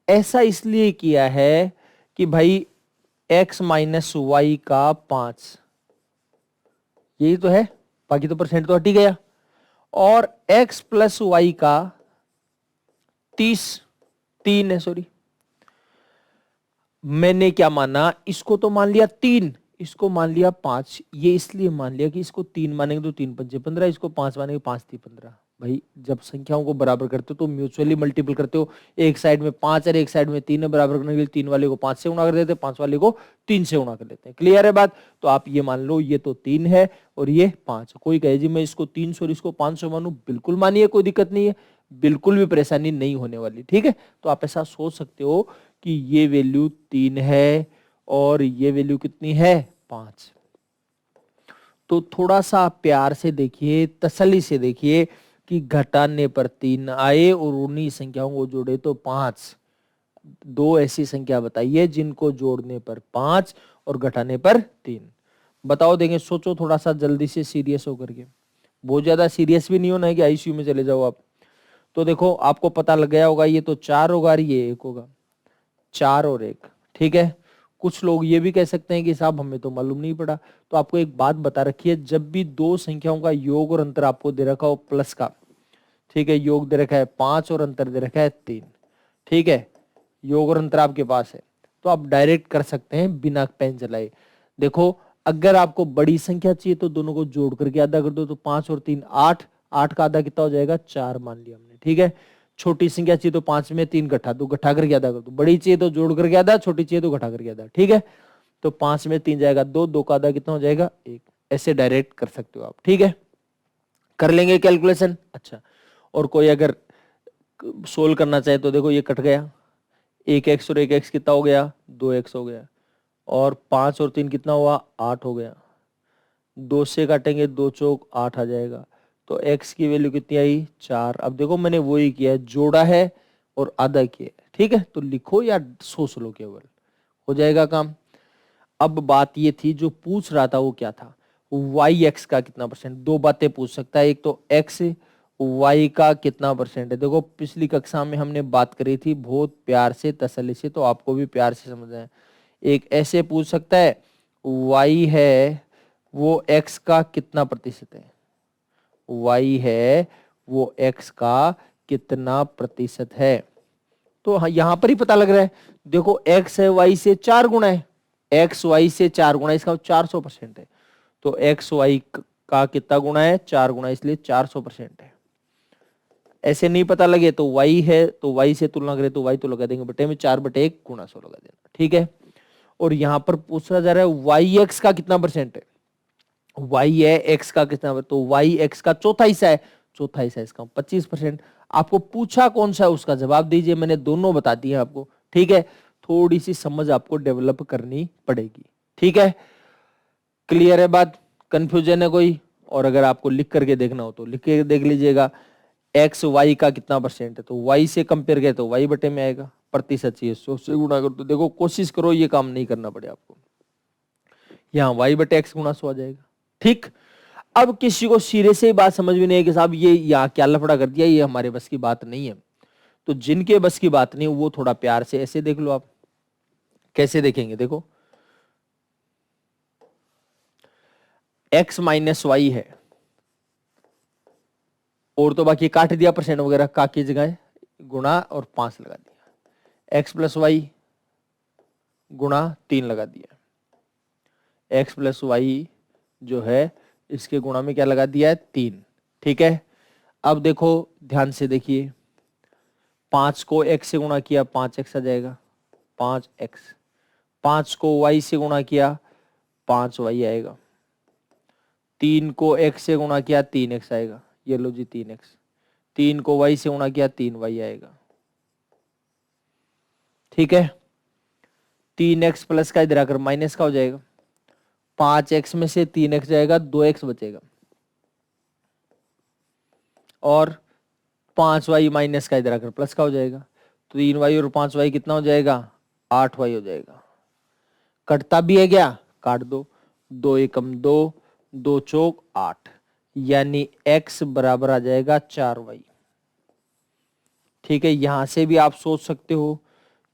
ऐसा इसलिए किया है कि भाई x माइनस वाई का 5, यही तो है, बाकी तो परसेंट तो हट ही गया, और x प्लस वाई का 3 है, सॉरी, मैंने क्या माना, इसको तो मान लिया 3, इसको मान लिया 5। ये इसलिए मान लिया कि इसको 3 मानेंगे तो 3 पंजे 15, इसको 5 मानेंगे 5 3 15, भाई जब संख्याओं को बराबर करते हो तो म्यूचुअली मल्टीपल करते हो, एक साइड में 5 और एक साइड में 3 है, बराबर करने के लिए 3 वाले को 5 से गुणा कर देते हैं, 5 वाले को 3 से गुणा कर देते हैं। क्लियर है बात? तो आप ये मान लो ये तो 3 है और ये 5। कोई कहे जी मैं इसको 300 और इसको 500 मानूं, बिल्कुल मानिए, कोई दिक्कत नहीं है, बिल्कुल भी परेशानी नहीं होने वाली। ठीक है, तो आप ऐसा सोच सकते हो कि ये वैल्यू 3 है और ये वैल्यू कितनी है, 5। तो थोड़ा सा प्यार से देखिए, तसल्ली से देखिए कि घटाने पर 3 आए और उन्हीं संख्याओं को जोड़े तो 5। दो ऐसी संख्या बताइए जिनको जोड़ने पर 5 और घटाने पर 3। बताओ देंगे, सोचो थोड़ा सा जल्दी से, सीरियस होकर के। बहुत ज्यादा सीरियस भी नहीं होना है कि आईसीयू में चले जाओ आप। तो देखो आपको पता लग गया होगा, ये तो 4 होगा और ये 1 होगा, 4 और 1। ठीक है, कुछ लोग ये भी कह सकते हैं कि साहब हमें तो मालूम नहीं पड़ा। तो आपको एक बात बता रखी है, जब भी दो संख्याओं का योग और अंतर आपको दे रखा हो प्लस का, ठीक है, योग दे रखा है 5 और अंतर दे रखा है 3, ठीक है, योग और अंतर आपके पास है, तो आप डायरेक्ट कर सकते हैं बिना पेन चलाए। देखो अगर आपको बड़ी संख्या चाहिए तो दोनों को जोड़ करके आधा कर दो, तो 5 और 3 8, 8 का आधा कितना हो जाएगा, 4 मान लिया हमने। ठीक है, छोटी संख्या चाहिए तो 5 में 3 घटा दो, घटा करके आधा कर दो। बड़ी चाहिए तो जोड़ करके आधा, छोटी चाहिए तो घटा करके आधा। ठीक है, तो 5 में 3 जाएगा 2, 2 का आधा कितना हो जाएगा, 1। ऐसे डायरेक्ट कर सकते हो आप। ठीक है, कर लेंगे कैलकुलेशन। अच्छा, और कोई अगर सोल्व करना चाहे तो देखो ये कट गया, 1x और 1x कितना हो गया, 2x हो गया, और 5 और 3 कितना हुआ, 8 हो गया। 2 से काटेंगे 2 चौक 8 आ जाएगा, तो x की वैल्यू कितनी आई, 4। अब देखो मैंने वही किया है, जोड़ा है और आधा किया है। ठीक है, तो लिखो या सोच लो, केवल हो जाएगा काम। अब बात ये थी, जो पूछ रहा था वो क्या था, वाई एक्स का कितना परसेंट। दो बातें पूछ सकता है, एक तो एक्स वाई का कितना परसेंट है। देखो पिछली कक्षा में हमने बात करी थी बहुत प्यार से, तसल्ली से, तो आपको भी प्यार से समझना है। एक ऐसे पूछ सकता है, वाई है वो एक्स का कितना प्रतिशत है, वाई है वो एक्स का कितना प्रतिशत है। तो हाँ, यहां पर ही पता लग रहा है। देखो एक्स है वाई से 4 गुना है, एक्स वाई से 4 गुना, इसका 400% है। तो एक्स वाई का कितना गुना है, 4 गुना, इसलिए 400% है। ऐसे नहीं पता लगे तो वाई है तो वाई से तुलना करें तो वाई तो लगा देंगे बटे में, 4/1 गुना 100 लगा देना। ठीक है, और यहां पर पूछा जा रहा है वाई एक्स का कितना परसेंट है, वाई है एक्स का कितना, तो वाई एक्स का चौथा हिस्सा है, चौथा हिस्सा इसका 25%। आपको पूछा कौन सा है उसका जवाब दीजिए, मैंने दोनों बता दिए आपको। ठीक है, थोड़ी सी समझ आपको डेवलप करनी पड़ेगी। ठीक है, क्लियर है बात, कंफ्यूजन है कोई? और अगर आपको लिख करके देखना हो तो लिख के देख लीजिएगा, एक्स वाई का कितना परसेंट है, तो वाई से कंपेयर करें तो वाई बटे में आएगा, प्रतिशत चाहिए 100 से गुणा कर दो। देखो कोशिश करो ये काम नहीं करना पड़े आपको, यहाँ वाई बटे एक्स गुणा 100 आ जाएगा। ठीक, अब किसी को सिरे से ही बात समझ में नहीं है कि साहब ये यहाँ क्या लफड़ा कर दिया, ये हमारे बस की बात नहीं है। तो जिनके बस की बात नहीं वो थोड़ा प्यार से ऐसे देख लो। आप कैसे देखेंगे, देखो x माइनस वाई है, और तो बाकी काट दिया परसेंट वगैरह, का की जगह गुणा और 5 लगा दिया, x प्लस वाई गुणा 3 लगा दिया, x प्लस वाई जो है इसके गुणा में क्या लगा दिया है, 3। ठीक है, अब देखो ध्यान से देखिए, 5 को x से गुणा किया 5x आ जाएगा, 5x। 5 को y से गुणा किया 5y आएगा, 3 को x से गुणा किया 3x आएगा, ये लो जी 3x। 3 को y से गुणा किया 3y आएगा। ठीक है, 3x प्लस का इधर आकर माइनस का हो जाएगा, 5x में से 3x जाएगा, 2x बचेगा, और 5y माइनस का इधर आकर प्लस का हो जाएगा, तो 3y और 5y कितना हो जाएगा, 8y हो जाएगा। कटता भी है क्या, काट दो, 2 एकम 2, 2 चौक 8, यानी x बराबर आ जाएगा 4y। ठीक है, यहां से भी आप सोच सकते हो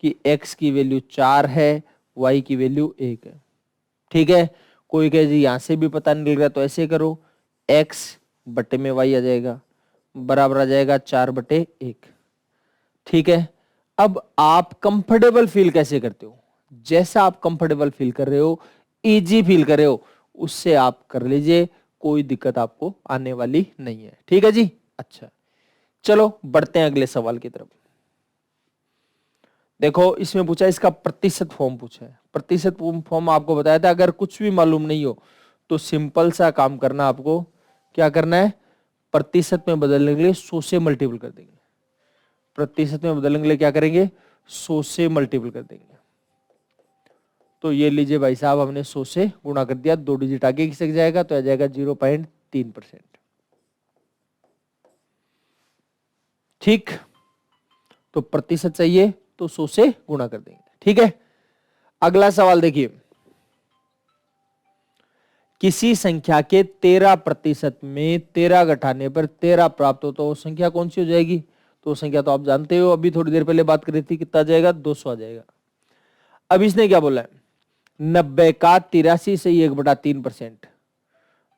कि x की वैल्यू 4 है, y की वैल्यू 1 है। ठीक है, कोई कहे जी यहां से भी पता नहीं लग रहा, तो ऐसे करो, x बटे में y आ जाएगा, बराबर आ जाएगा 4/1। ठीक है, अब आप कंफर्टेबल फील कैसे करते हो, जैसा आप कंफर्टेबल फील कर रहे हो, इजी फील कर रहे हो, उससे आप कर लीजिए, कोई दिक्कत आपको आने वाली नहीं है। ठीक है जी, अच्छा। चलो बढ़ते हैं अगले सवाल की तरफ। देखो इसमें पूछा, इसका प्रतिशत फॉर्म पूछा है। प्रतिशत फॉर्म आपको बताया था, अगर कुछ भी मालूम नहीं हो तो सिंपल सा काम करना, आपको क्या करना है, प्रतिशत में बदलने के लिए 100 से मल्टीपल कर देंगे। प्रतिशत में बदलने के लिए क्या करेंगे, 100 से मल्टीपल कर देंगे। तो ये लीजिए भाई साहब, हमने 100 से गुणा कर दिया, 2 डिजिट आगे खिसक जाएगा तो आ जाएगा 0.3%। ठीक, तो प्रतिशत चाहिए तो 100 से गुणा कर देंगे। ठीक है, अगला सवाल देखिए, किसी संख्या के 13% में 13 घटाने पर 13 प्राप्त हो तो वो संख्या कौन सी हो जाएगी। तो संख्या तो आप जानते हो, अभी थोड़ी देर पहले बात करी थी, कितना आ जाएगा, 200 आ जाएगा। अब इसने क्या बोला है, 90 का 83 सही 1/3%।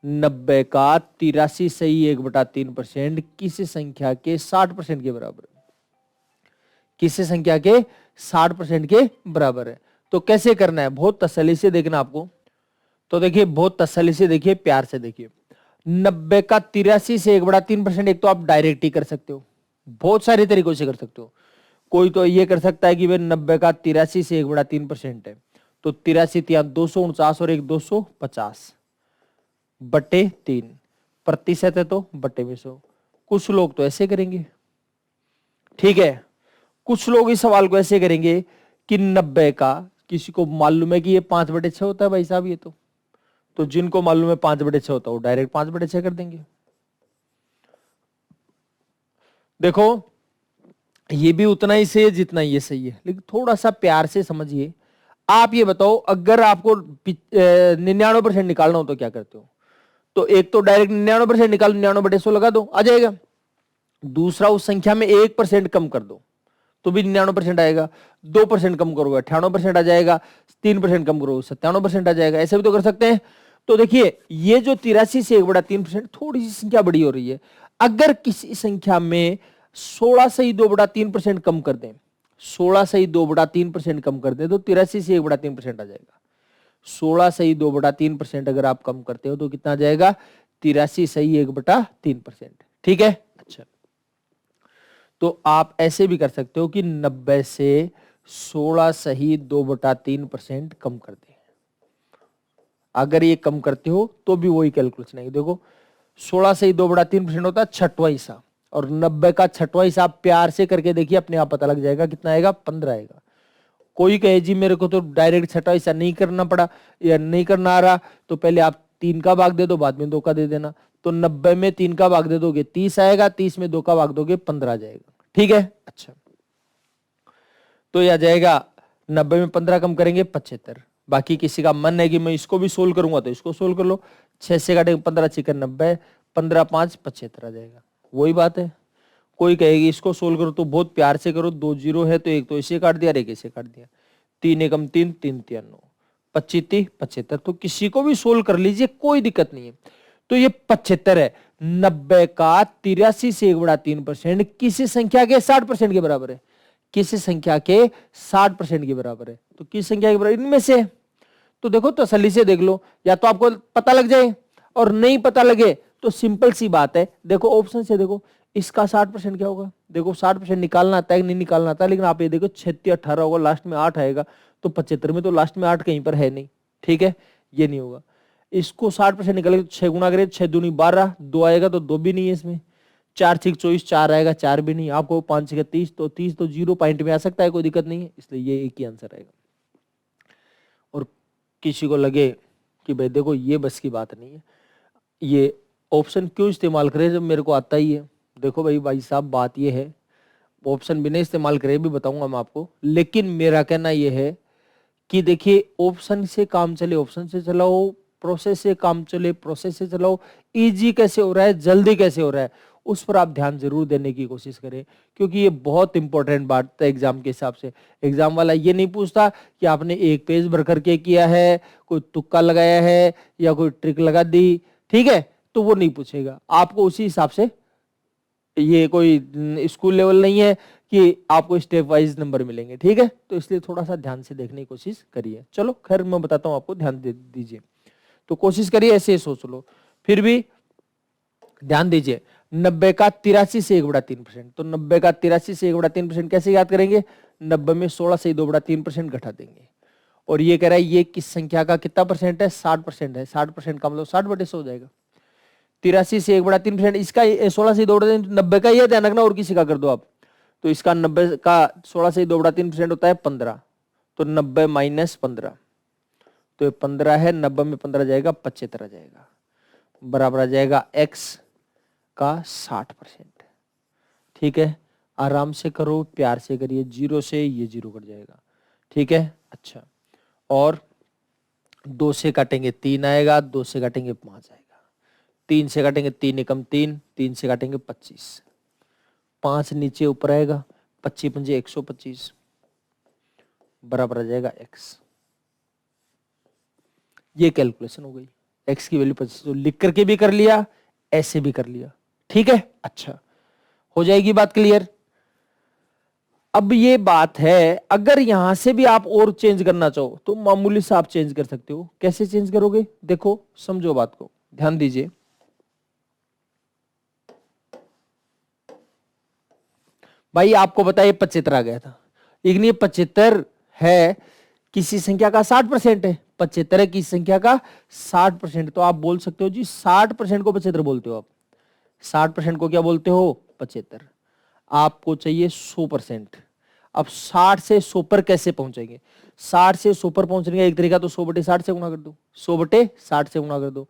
90 का 83 सही 1/3% किस संख्या के 60% के बराबर है। किस संख्या के 60% के बराबर है। तो कैसे करना है, बहुत तसल्ली से देखना आपको। तो देखिए बहुत तसल्ली से देखिए, प्यार से देखिए। 90 का 83 से 1/3%, एक तो आप डायरेक्ट ही कर सकते हो, बहुत सारे तरीकों से कर सकते हो। कोई तो ये कर सकता है कि भाई 90 का 83 से 1/3% है, तो 83 तिया 249 और 1 250 बटे 3, प्रतिशत है तो बटे में 100। कुछ लोग तो ऐसे करेंगे, ठीक है, कुछ लोग इस सवाल को ऐसे करेंगे कि 90 का, किसी को मालूम है कि ये 5/6 होता है भाई साहब, ये तो जिनको मालूम है 5/6 होता है वो डायरेक्ट 5/6 कर देंगे। देखो ये भी उतना ही सही है जितना ये सही है, लेकिन थोड़ा सा प्यार से समझिए। आप ये बताओ, अगर आपको 99% निकालना हो तो क्या करते हो। तो एक तो डायरेक्ट 99% निकालो, 99/100 लगा दो, आ जाएगा। दूसरा, उस संख्या में 1% कम कर दो तो भी 99% आएगा। 2% कम करोगे 98% आ जाएगा। 3% कम करोगे 97% आ जाएगा। ऐसे भी तो कर सकते हैं। तो देखिए ये जो 83 से 1/3%, थोड़ी सी संख्या बड़ी हो रही है। अगर किसी संख्या में 16 से ही 2/3% कम कर दें, 16 से ही 2/3% कम कर दें तो 83 से 1/3% आ जाएगा। 16 से ही 2/3% अगर आप कम करते हो तो कितना आ जाएगा, 83 से ही 1/3%। ठीक है, अच्छा। तो आप ऐसे भी कर सकते हो कि 90 से 16 सही 2/3% कम कर दें। अगर ये कम करते हो तो भी वही कैलकुलेशन है। देखो 16 से ही 2/3% होता है 6वां हिस्सा, और 90 का 6वां हिस्सा आप प्यार से करके देखिए, अपने आप पता लग जाएगा कितना आएगा, 15 आएगा। कोई कहे जी मेरे को तो डायरेक्ट 6वां हिस्सा नहीं करना पड़ा या नहीं करना आ रहा, तो पहले आप 3 का भाग दे दो, बाद में 2 का दे देना। तो 90 में 3 का भाग दे दोगे 30 आएगा, 30 में 2 का भाग दोगे 15 आ जाएगा। ठीक है, अच्छा। तो यह आ जाएगा 90 में 15 कम करेंगे 75। बाकी किसी का मन है कि मैं इसको भी सोल्व करूंगा तो इसको सोल्व कर लो। 6 से काटेंगे 15 चिकन 90, 15 5 75 आ जाएगा। वही बात है। कोई कहेगी इसको सोल्व करो तो बहुत प्यार से करो, 2 जीरो है तो एक तो इसे काट दिया, एक इसे काट दिया। 3 एकम 3, 3 तिया 9, 25 75। तो किसी को भी सोल्व कर लीजिए, कोई दिक्कत नहीं है। तो ये 75 है। 90 का 83 से 1/3% किसी संख्या के 60% के बराबर है। किसी संख्या के 60% के बराबर है। तो किस संख्या के बराबर, इनमें से। तो देखो तसल्ली से देख लो, या तो आपको पता लग जाए और नहीं पता लगे तो सिंपल सी बात है, देखो ऑप्शन से देखो इसका 60% क्या होगा। देखो 60% निकालना आता है नहीं निकालना आता है, लेकिन आप ये देखो 36 18 होगा, लास्ट में 8 आएगा। तो 75 में तो लास्ट में 8 कहीं पर है नहीं। ठीक है, ये नहीं होगा। इसको 60% निकालेंगे तो 6 गुना करें, 6 दूनी 12, 2 आएगा तो 2 भी नहीं है इसमें। 4 6 24, 4 आएगा, 4 भी नहीं। आपको 5 6 30, तो 30 तो 0 पॉइंट में आ सकता है, कोई दिक्कत नहीं है। इसलिए ये एक ही आंसर आएगा। और किसी को लगे कि भाई देखो ये बस की बात नहीं है, ये ऑप्शन क्यों इस्तेमाल करें जब मेरे को आता ही है। देखो भाई साहब बात ये है, ऑप्शन बिना इस्तेमाल करे भी बताऊंगा मैं आपको, लेकिन मेरा कहना ये है कि देखिए ऑप्शन से काम चले ऑप्शन से चलाओ, प्रोसेस से काम चले प्रोसेस से चलाओ। इजी कैसे हो रहा है, जल्दी कैसे हो रहा है, उस पर आप ध्यान जरूर देने की कोशिश करें, क्योंकि ये बहुत इंपॉर्टेंट बात है एग्जाम के हिसाब से। एग्जाम वाला ये नहीं पूछता कि आपने एक पेज भर करके किया है, कोई तुक्का लगाया है या कोई ट्रिक लगा दी, ठीक है, तो वो नहीं पूछेगा आपको उसी हिसाब से। ये कोई स्कूल लेवल नहीं है कि आपको स्टेप वाइज नंबर मिलेंगे, ठीक है। तो इसलिए थोड़ा सा ध्यान से देखने की कोशिश करिए। चलो खैर मैं बताता हूं आपको, ध्यान दे दीजिए। तो कोशिश करिए ऐसे सोच लो, फिर भी ध्यान दीजिए। 90 का 83 से 1/3%। तो 90 का 83 से 1/3% कैसे याद करेंगे? 90 में 16 से 2/3% घटा देंगे। और ये कह रहा है ये किस संख्या का कितना परसेंट है? 60% है। 60% का मतलब 60/100 हो जाएगा। 83 से 1/3%, इसका 16 से 2/3, 90 का ये ध्यान रखना, और किसी का कर दो आप। तो इसका 90 का 16 से 2/3% होता है 15। तो 90 माइनस 15, तो ये 15 है, 90 में 15 जाएगा 75 आ जाएगा, बराबर आ जाएगा x का 60%। ठीक है, आराम से करो, प्यार से करिए, 0 से ये 0 कट जाएगा। ठीक है, अच्छा, और 2 से काटेंगे 3 आएगा, 2 से काटेंगे 5 आएगा, 3 से काटेंगे 3 एकम 3, 3 से काटेंगे 25, 5 नीचे ऊपर आएगा, 25 पंजे 125, बराबर आ जाएगा x। ये कैलकुलेशन हो गई, x की वैल्यू 25, तो लिख करके भी कर लिया, ऐसे भी कर लिया। ठीक है, अच्छा, हो जाएगी बात क्लियर। अब ये बात है, अगर यहां से भी आप और चेंज करना चाहो तो मामूली सा आप चेंज कर सकते हो। कैसे चेंज करोगे? देखो, समझो बात को, ध्यान दीजिए। भाई आपको पता है 75 आ गया था, लेकिन ये 75 है किसी संख्या का 60% है। 75 है किसी संख्या का 60%, तो आप बोल सकते हो जी 60% को 75 बोलते हो आप। 60% को क्या बोलते हो? 75। आपको चाहिए 100%। अब 60 से 100 पर कैसे पहुंचेंगे? 60 से 100 पर पहुंचने का एक तरीका तो 100/60 से गुणा कर दो, 100/60 से गुणा कर दो।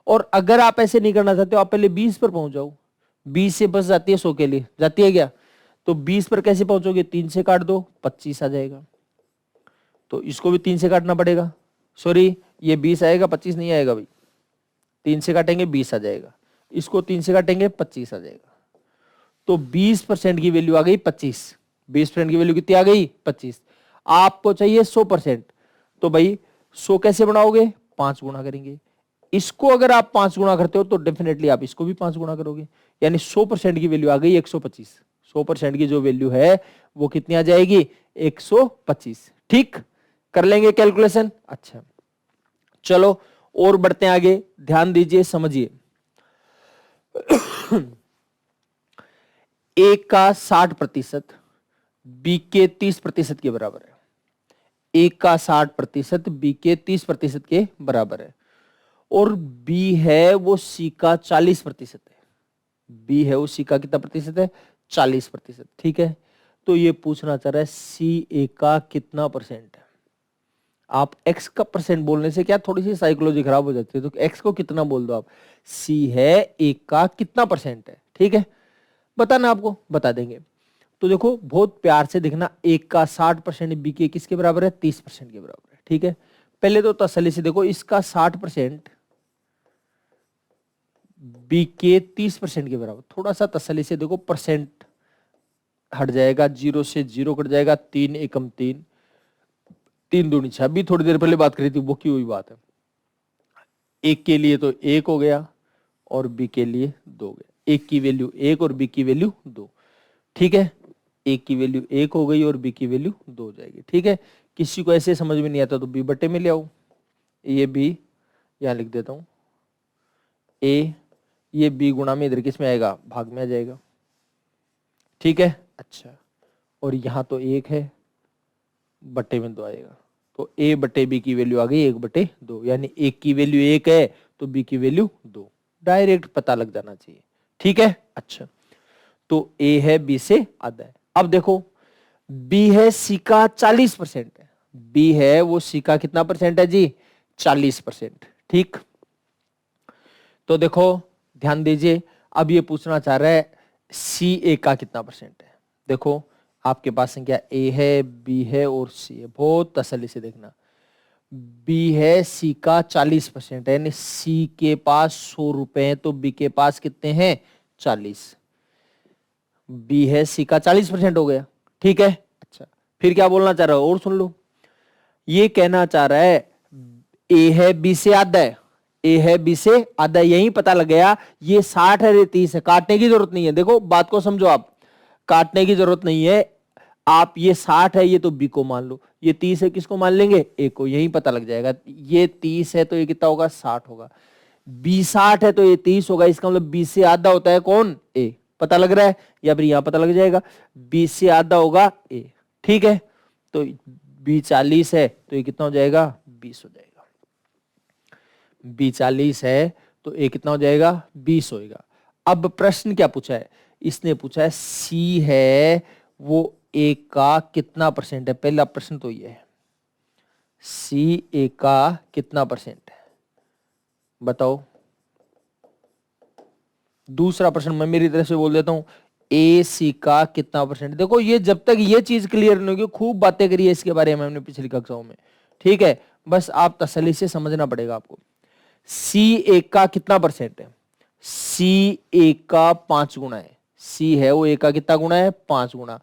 और अगर आप ऐसे नहीं करना चाहते हो, आप पहले 20 पर पहुंच जाओ। 20 से बस जाती है 100 के लिए, जाती है क्या? तो 20 पर कैसे पहुंचोगे? 3 से काट दो, 25 आ जाएगा। तो इसको भी 3 से काटना पड़ेगा, सॉरी ये 20 आएगा, 25 नहीं आएगा भाई। 3 से काटेंगे 20 आ जाएगा, इसको 3 से काटेंगे 25 आ जाएगा। तो 20% की वैल्यू आ गई 25। 20% की वैल्यू कितनी आ गई? 25। आपको चाहिए 100%, तो भाई 100 कैसे बनाओगे? 5 गुणा करेंगे। इसको अगर आप 5 गुणा करते हो तो डेफिनेटली आप इसको भी 5 गुणा करोगे, यानी 100% की वैल्यू आ गई 125। 100% की जो वैल्यू है वो कितनी आ जाएगी? 125। ठीक, कर लेंगे कैलकुलेशन। अच्छा, चलो और बढ़ते हैं आगे, ध्यान दीजिए, समझिए। ए का 60% बी के 30% के बराबर है। ए का 60% बी के 30% के बराबर है। और बी है वो सी का 40% है। बी है वो सी का कितना प्रतिशत है? 40%। ठीक है, तो ये पूछना चाह रहा है सी ए का कितना परसेंट है। आप x का परसेंट बोलने से क्या थोड़ी सी साइकोलॉजी खराब हो जाती है, तो x को कितना बोल दो आप। c है a का कितना परसेंट है। ठीक है, बताना, आपको बता देंगे। तो देखो बहुत प्यार से देखना, a का 60% बी के किसके बराबर है? 30% के बराबर है। ठीक है, पहले तो तसल्ली से देखो, इसका 60% बी के 30% के बराबर। थोड़ा सा तसल्ली से देखो, परसेंट हट जाएगा, 0 से 0 कट जाएगा, 3 एकम 3, 3 दूनी 6। अभी थोड़ी देर पहले बात करी थी वो की हुई बात है। एक के लिए तो 1 हो गया और बी के लिए 2 हो गया। एक की वैल्यू 1 और बी की वैल्यू 2। ठीक है, एक की वैल्यू 1 हो गई और बी की वैल्यू 2 हो जाएगी। ठीक है, किसी को ऐसे समझ में नहीं आता तो बी बटे में ले आओ। ये बी यहां लिख देता हूं, ए, ये बी गुणा में इधर किस में आएगा? भाग में आ जाएगा। ठीक है, अच्छा, और यहां तो 1 है, बटे में 2 आएगा। तो a बटे बी की वैल्यू आ गई 1/2, यानी एक की वैल्यू 1 है तो बी की वैल्यू 2। डायरेक्ट पता लग जाना चाहिए। ठीक है, अच्छा, तो a है b से आधा है। अब देखो b है c का 40% है। b है वो c का कितना परसेंट है जी? 40%। ठीक, तो देखो ध्यान दीजिए, अब ये पूछना चाह रहा है सी ए का कितना परसेंट है। देखो आपके पास संख्या ए है, बी है और सी है, बहुत तसल्ली से देखना। बी है सी का 40% है, यानी सी के पास 100 रुपए हैं, तो बी के पास कितने हैं? 40। बी है सी का 40% हो गया। ठीक है, अच्छा, फिर क्या बोलना चाह रहा है और सुन लो। ये कहना चाह रहा है ए है बी से आधा है, ए है बी से आधा, यही पता लग गया। ये 60 है, ये 30 है, काटने की जरूरत नहीं है। देखो बात को समझो आप, काटने की जरूरत नहीं है। आप ये 60 है, ये तो बी को मान लो, ये 30 है, किसको मान लेंगे? ए को, यही पता लग जाएगा। ये 30 है तो ये कितना होगा? 60 होगा। B60 है तो ये 30 होगा, इसका मतलब B से आधा होता है कौन? A। पता लग रहा है, या फिर यहां पता लग जाएगा, B से आधा होगा A। ठीक है, तो B40 है तो ये कितना हो जाएगा? 20 हो जाएगा। B40 है तो A कितना हो जाएगा? 20 होएगा। अब प्रश्न क्या पूछा है? इसने पूछा है C है वो A का कितना परसेंट है। पहला प्रश्न तो ये है, C A का कितना परसेंट है, बताओ। दूसरा प्रश्न मैं मेरी तरफ से बोल देता हूं, ए सी का कितना परसेंट। देखो ये जब तक ये चीज क्लियर नहीं होगी, खूब बातें करी है इसके बारे में हमने पिछली कक्षाओं में, ठीक है, बस आप तसल्ली से समझना पड़ेगा आपको। सी ए का कितना परसेंट है? सी ए का 5 गुना है। सी है वो ए का कितना गुना है? 5 गुना।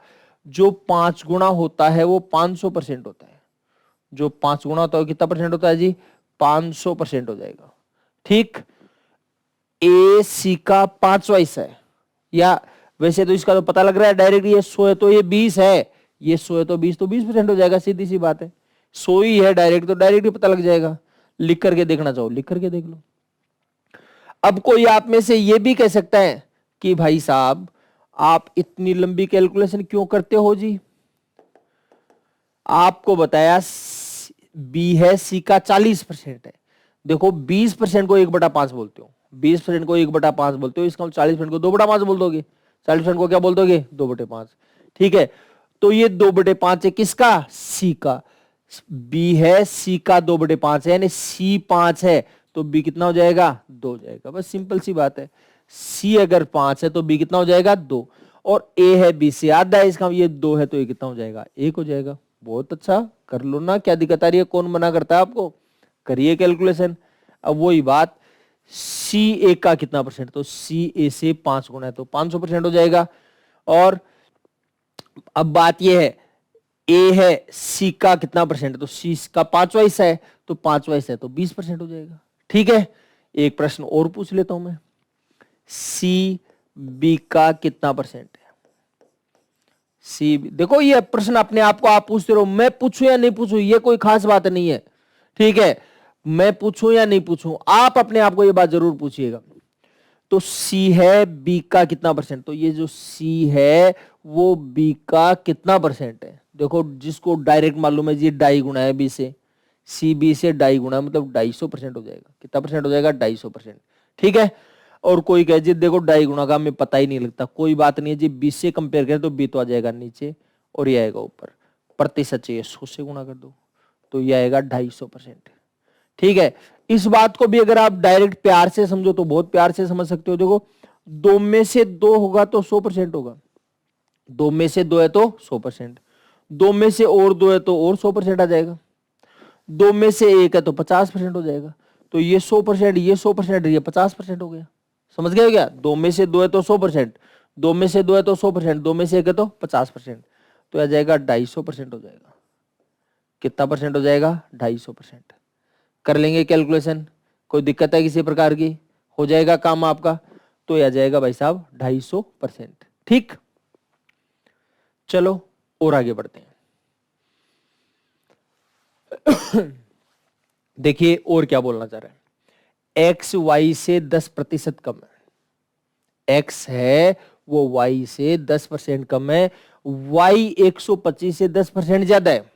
जो 5 गुना होता है वो 500% होता है। जो 5 गुना होता है कितना परसेंट होता है जी? 500% हो जाएगा। ठीक, ए सी का 5वां हिस्सा है, या वैसे तो इसका तो पता लग रहा है डायरेक्ट, ये 100 है तो ये 20 है, ये 100 है तो 20% हो जाएगा, सीधी सी बात है। 100 ही है डायरेक्ट, तो डायरेक्ट ही पता लग जाएगा। लिख करके देखना चाहो लिख करके देख लो। अब कोई आप में से ये भी कह सकता है कि भाई साहब आप इतनी लंबी कैलकुलेशन क्यों करते हो जी? आपको बताया बी है, सी का 40% है। देखो 20% को 1/5 बोलते हो, 20% को 1/5 बोलते हो, इसका 40% को 2/5 बोल दोगे। 40% को क्या बोल दोगे? 2/5। ठीक है, तो ये 2/5 है किसका? सी का। बी है, सी का 2/5 है, यानी सी 5 है तो बी कितना हो जाएगा? 2 हो जाएगा। बस सिंपल सी बात है। सी अगर 5 है तो बी कितना हो जाएगा? 2। और ए है बी से आधा है, इसका ये 2 है तो ये कितना हो जाएगा? 1 हो जाएगा। बहुत अच्छा, कर लो ना, क्या दिक्कत आ रही है? कौन मना करता है आपको? करिए कैलकुलेशन। अब वही बात, सी ए का कितना परसेंट? तो सी ए से 5 गुना है तो 500% हो जाएगा। और अब बात यह है, ए है, सी का कितना परसेंट है? तो सी का 5वां हिस्सा है, तो 5वां हिस्सा है तो 20% हो जाएगा। ठीक है, एक प्रश्न और पूछ लेता हूं मैं, सी बी का कितना परसेंट है? सी, देखो ये प्रश्न अपने आप को आप पूछते रहो, मैं पूछूं या नहीं पूछूं ये कोई खास बात नहीं है। ठीक है, मैं पूछूं या नहीं पूछूं, आप अपने आप को ये बात जरूर पूछिएगा। तो सी है बी का कितना परसेंट? तो ये जो सी है वो बी का कितना परसेंट है? देखो जिसको डायरेक्ट मालूम है जी, 2.5 गुना है बी से, सी बी से 2.5 गुना, मतलब 250% हो जाएगा। कितना परसेंट हो जाएगा? 250%। ठीक है, और कोई कहे जी देखो 2.5 गुना का हमें पता ही नहीं लगता, कोई बात नहीं है जी, 20 से कंपेयर करें तो बी तो आ जाएगा नीचे और ये आएगा ऊपर। प्रतिशत चाहिए, 100 से गुणा कर दो तो ये आएगा 250%। ठीक है, इस बात को भी अगर आप डायरेक्ट प्यार से समझो तो बहुत प्यार से समझ सकते हो। देखो 2 में से 2 होगा तो 100% होगा, 2 में से 2 है तो 100%, 2 में से और 2 है तो और 100% आ जाएगा, 2 में से 1 है तो 50% हो जाएगा। तो ये 100%, ये 100%, ये 50% हो गया। समझ गए क्या? 2 में से 2 है तो 100%, 2 में से 2 है तो 100%, 2 में से 1 है तो 50%, तो आ जाएगा 250% हो जाएगा। कितना परसेंट हो जाएगा? 250%। कर लेंगे कैलकुलेशन, कोई दिक्कत है किसी प्रकार की? हो जाएगा काम आपका। तो यह आ जाएगा भाई साहब 250%। ठीक, चलो और आगे बढ़ते हैं। देखिए और क्या बोलना चाह रहे हैं, एक्स वाई से 10% कम है। एक्स है वो वाई से 10% कम है, वाई 125 से 10% ज्यादा है।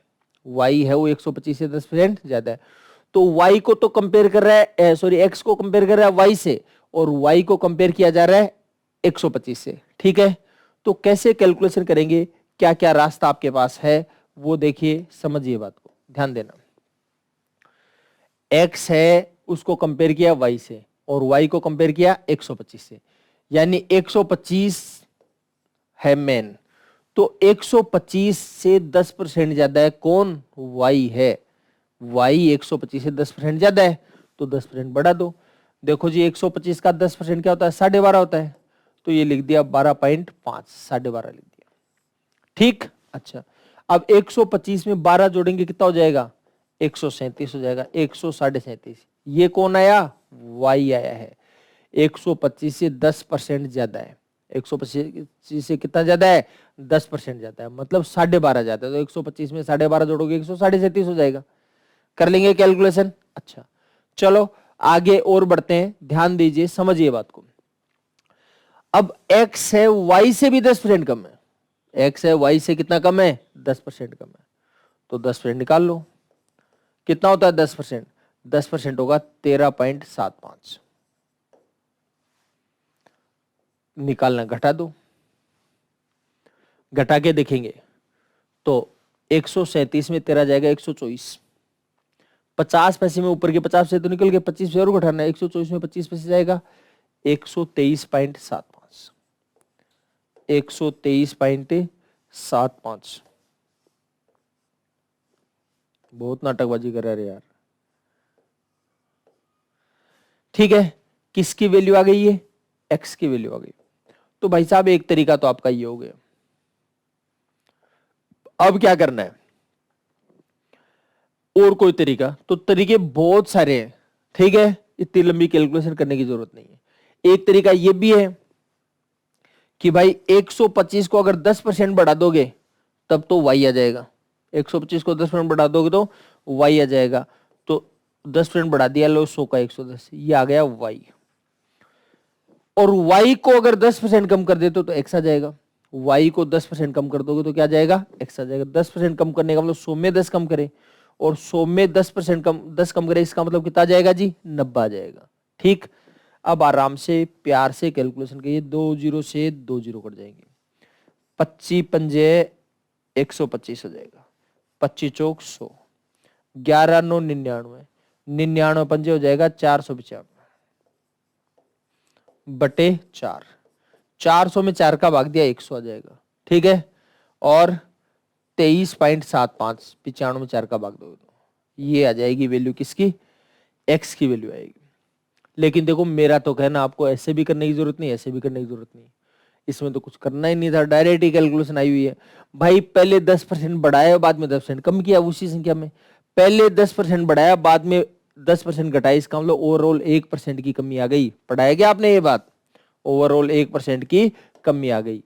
वाई है वो 125 से 10% ज्यादा है। तो y को तो कंपेयर कर रहा है, सॉरी x को कंपेयर कर रहा है y से, और y को कंपेयर किया जा रहा है 125 से। ठीक है, तो कैसे कैलकुलेशन करेंगे, क्या क्या रास्ता आपके पास है वो देखिए, समझिए बात को, ध्यान देना। x है उसको कंपेयर किया y से और y को कंपेयर किया 125 से, यानी 125 है मेन, तो 125 से 10% ज्यादा है कौन? y है। y 125 से 10% ज्यादा है तो 10% बढ़ा दो। देखो जी 125 का 10% क्या होता है? 12.5 होता है, तो ये लिख दिया 12.5, 12.5 लिख दिया। ठीक, अच्छा अब 125 में 12 जोड़ेंगे कितना हो जाएगा? 137 हो जाएगा। 137, ये कौन आया? y आया है। 125 से 10% ज्यादा है, 125 से कितना ज्यादा है? 10% ज्यादा है, मतलब 12.5 ज्यादा है। तो 125 में 12.5 जोड़ोगे 137 हो जाएगा। कर लेंगे कैलकुलेशन। अच्छा चलो आगे और बढ़ते हैं, ध्यान दीजिए, समझिए बात को। अब x है y से भी 10% कम है, x है y से कितना कम है, 10% कम है, तो 10% निकाल लो। कितना होता है 10%? 10% होगा 13.75। निकालना, घटा दो, घटा के देखेंगे तो 137 में 13 जाएगा 124, 50 पैसे में ऊपर के 50 से तो निकल गए, 25 पैसे और घटाना है, 124 में 25 पैसे जाएगा 123.75, 123.75। बहुत नाटकबाजी कर रहे यार। ठीक है, किसकी वैल्यू आ गई है, x की वैल्यू आ गई। तो भाई साहब एक तरीका तो आपका ये हो गया। अब क्या करना है, और कोई तरीका? तो तरीके बहुत सारे हैं, ठीक है, इतनी लंबी कैलकुलेशन करने की जरूरत नहीं है। एक तरीका ये भी है कि भाई 125 को अगर 10% बढ़ा दोगे तब तो y आ जाएगा, 125 को 10% बढ़ा दोगे तो y आ जाएगा, तो 10% बढ़ा दिया, लो 100 का 110, ये आ गया y। और y को अगर 10% कम कर देते तो x आ जाएगा, y को 10% कम कर दोगे तो क्या आ जाएगा, x आ जाएगा। 10% कम करने का मतलब 100 में 10 कम करे, और 100 में 10% कम, 10 कम करे, इसका मतलब कितना आ जाएगा जी, 90 आ जाएगा। ठीक, अब आराम से प्यार से कैलकुलेशन करिए, 2 जीरो से 2 जीरो कट जाएंगे, 25 पंजे 125 हो जाएगा, 25 चौक 100, 11 9 99, 99 पंजे हो जाएगा 495 बटे 4, 400 में 4 का भाग दिया 100 आ जाएगा। ठीक है, और 23.75, 95 में 4 का भाग दो तो ये आ जाएगी वैल्यू किसकी, x की वैल्यू आएगी। लेकिन देखो मेरा तो कहना, आपको ऐसे भी करने की जरूरत नहीं, ऐसे भी करने की जरूरत नहीं, इसमें तो कुछ करना ही नहीं था, डायरेक्ट ही कैलकुलेशन आई हुई है। भाई पहले 10% बढ़ाया, बाद में 10% कम किया उसी संख्या में, पहले 10% बढ़ाया, बाद में 10% घटाया, इसका मतलब ओवरऑल 1% की कमी आ गई। पढ़ाया क्या आपने ये बात, ओवरऑल 1% की कमी आ गई।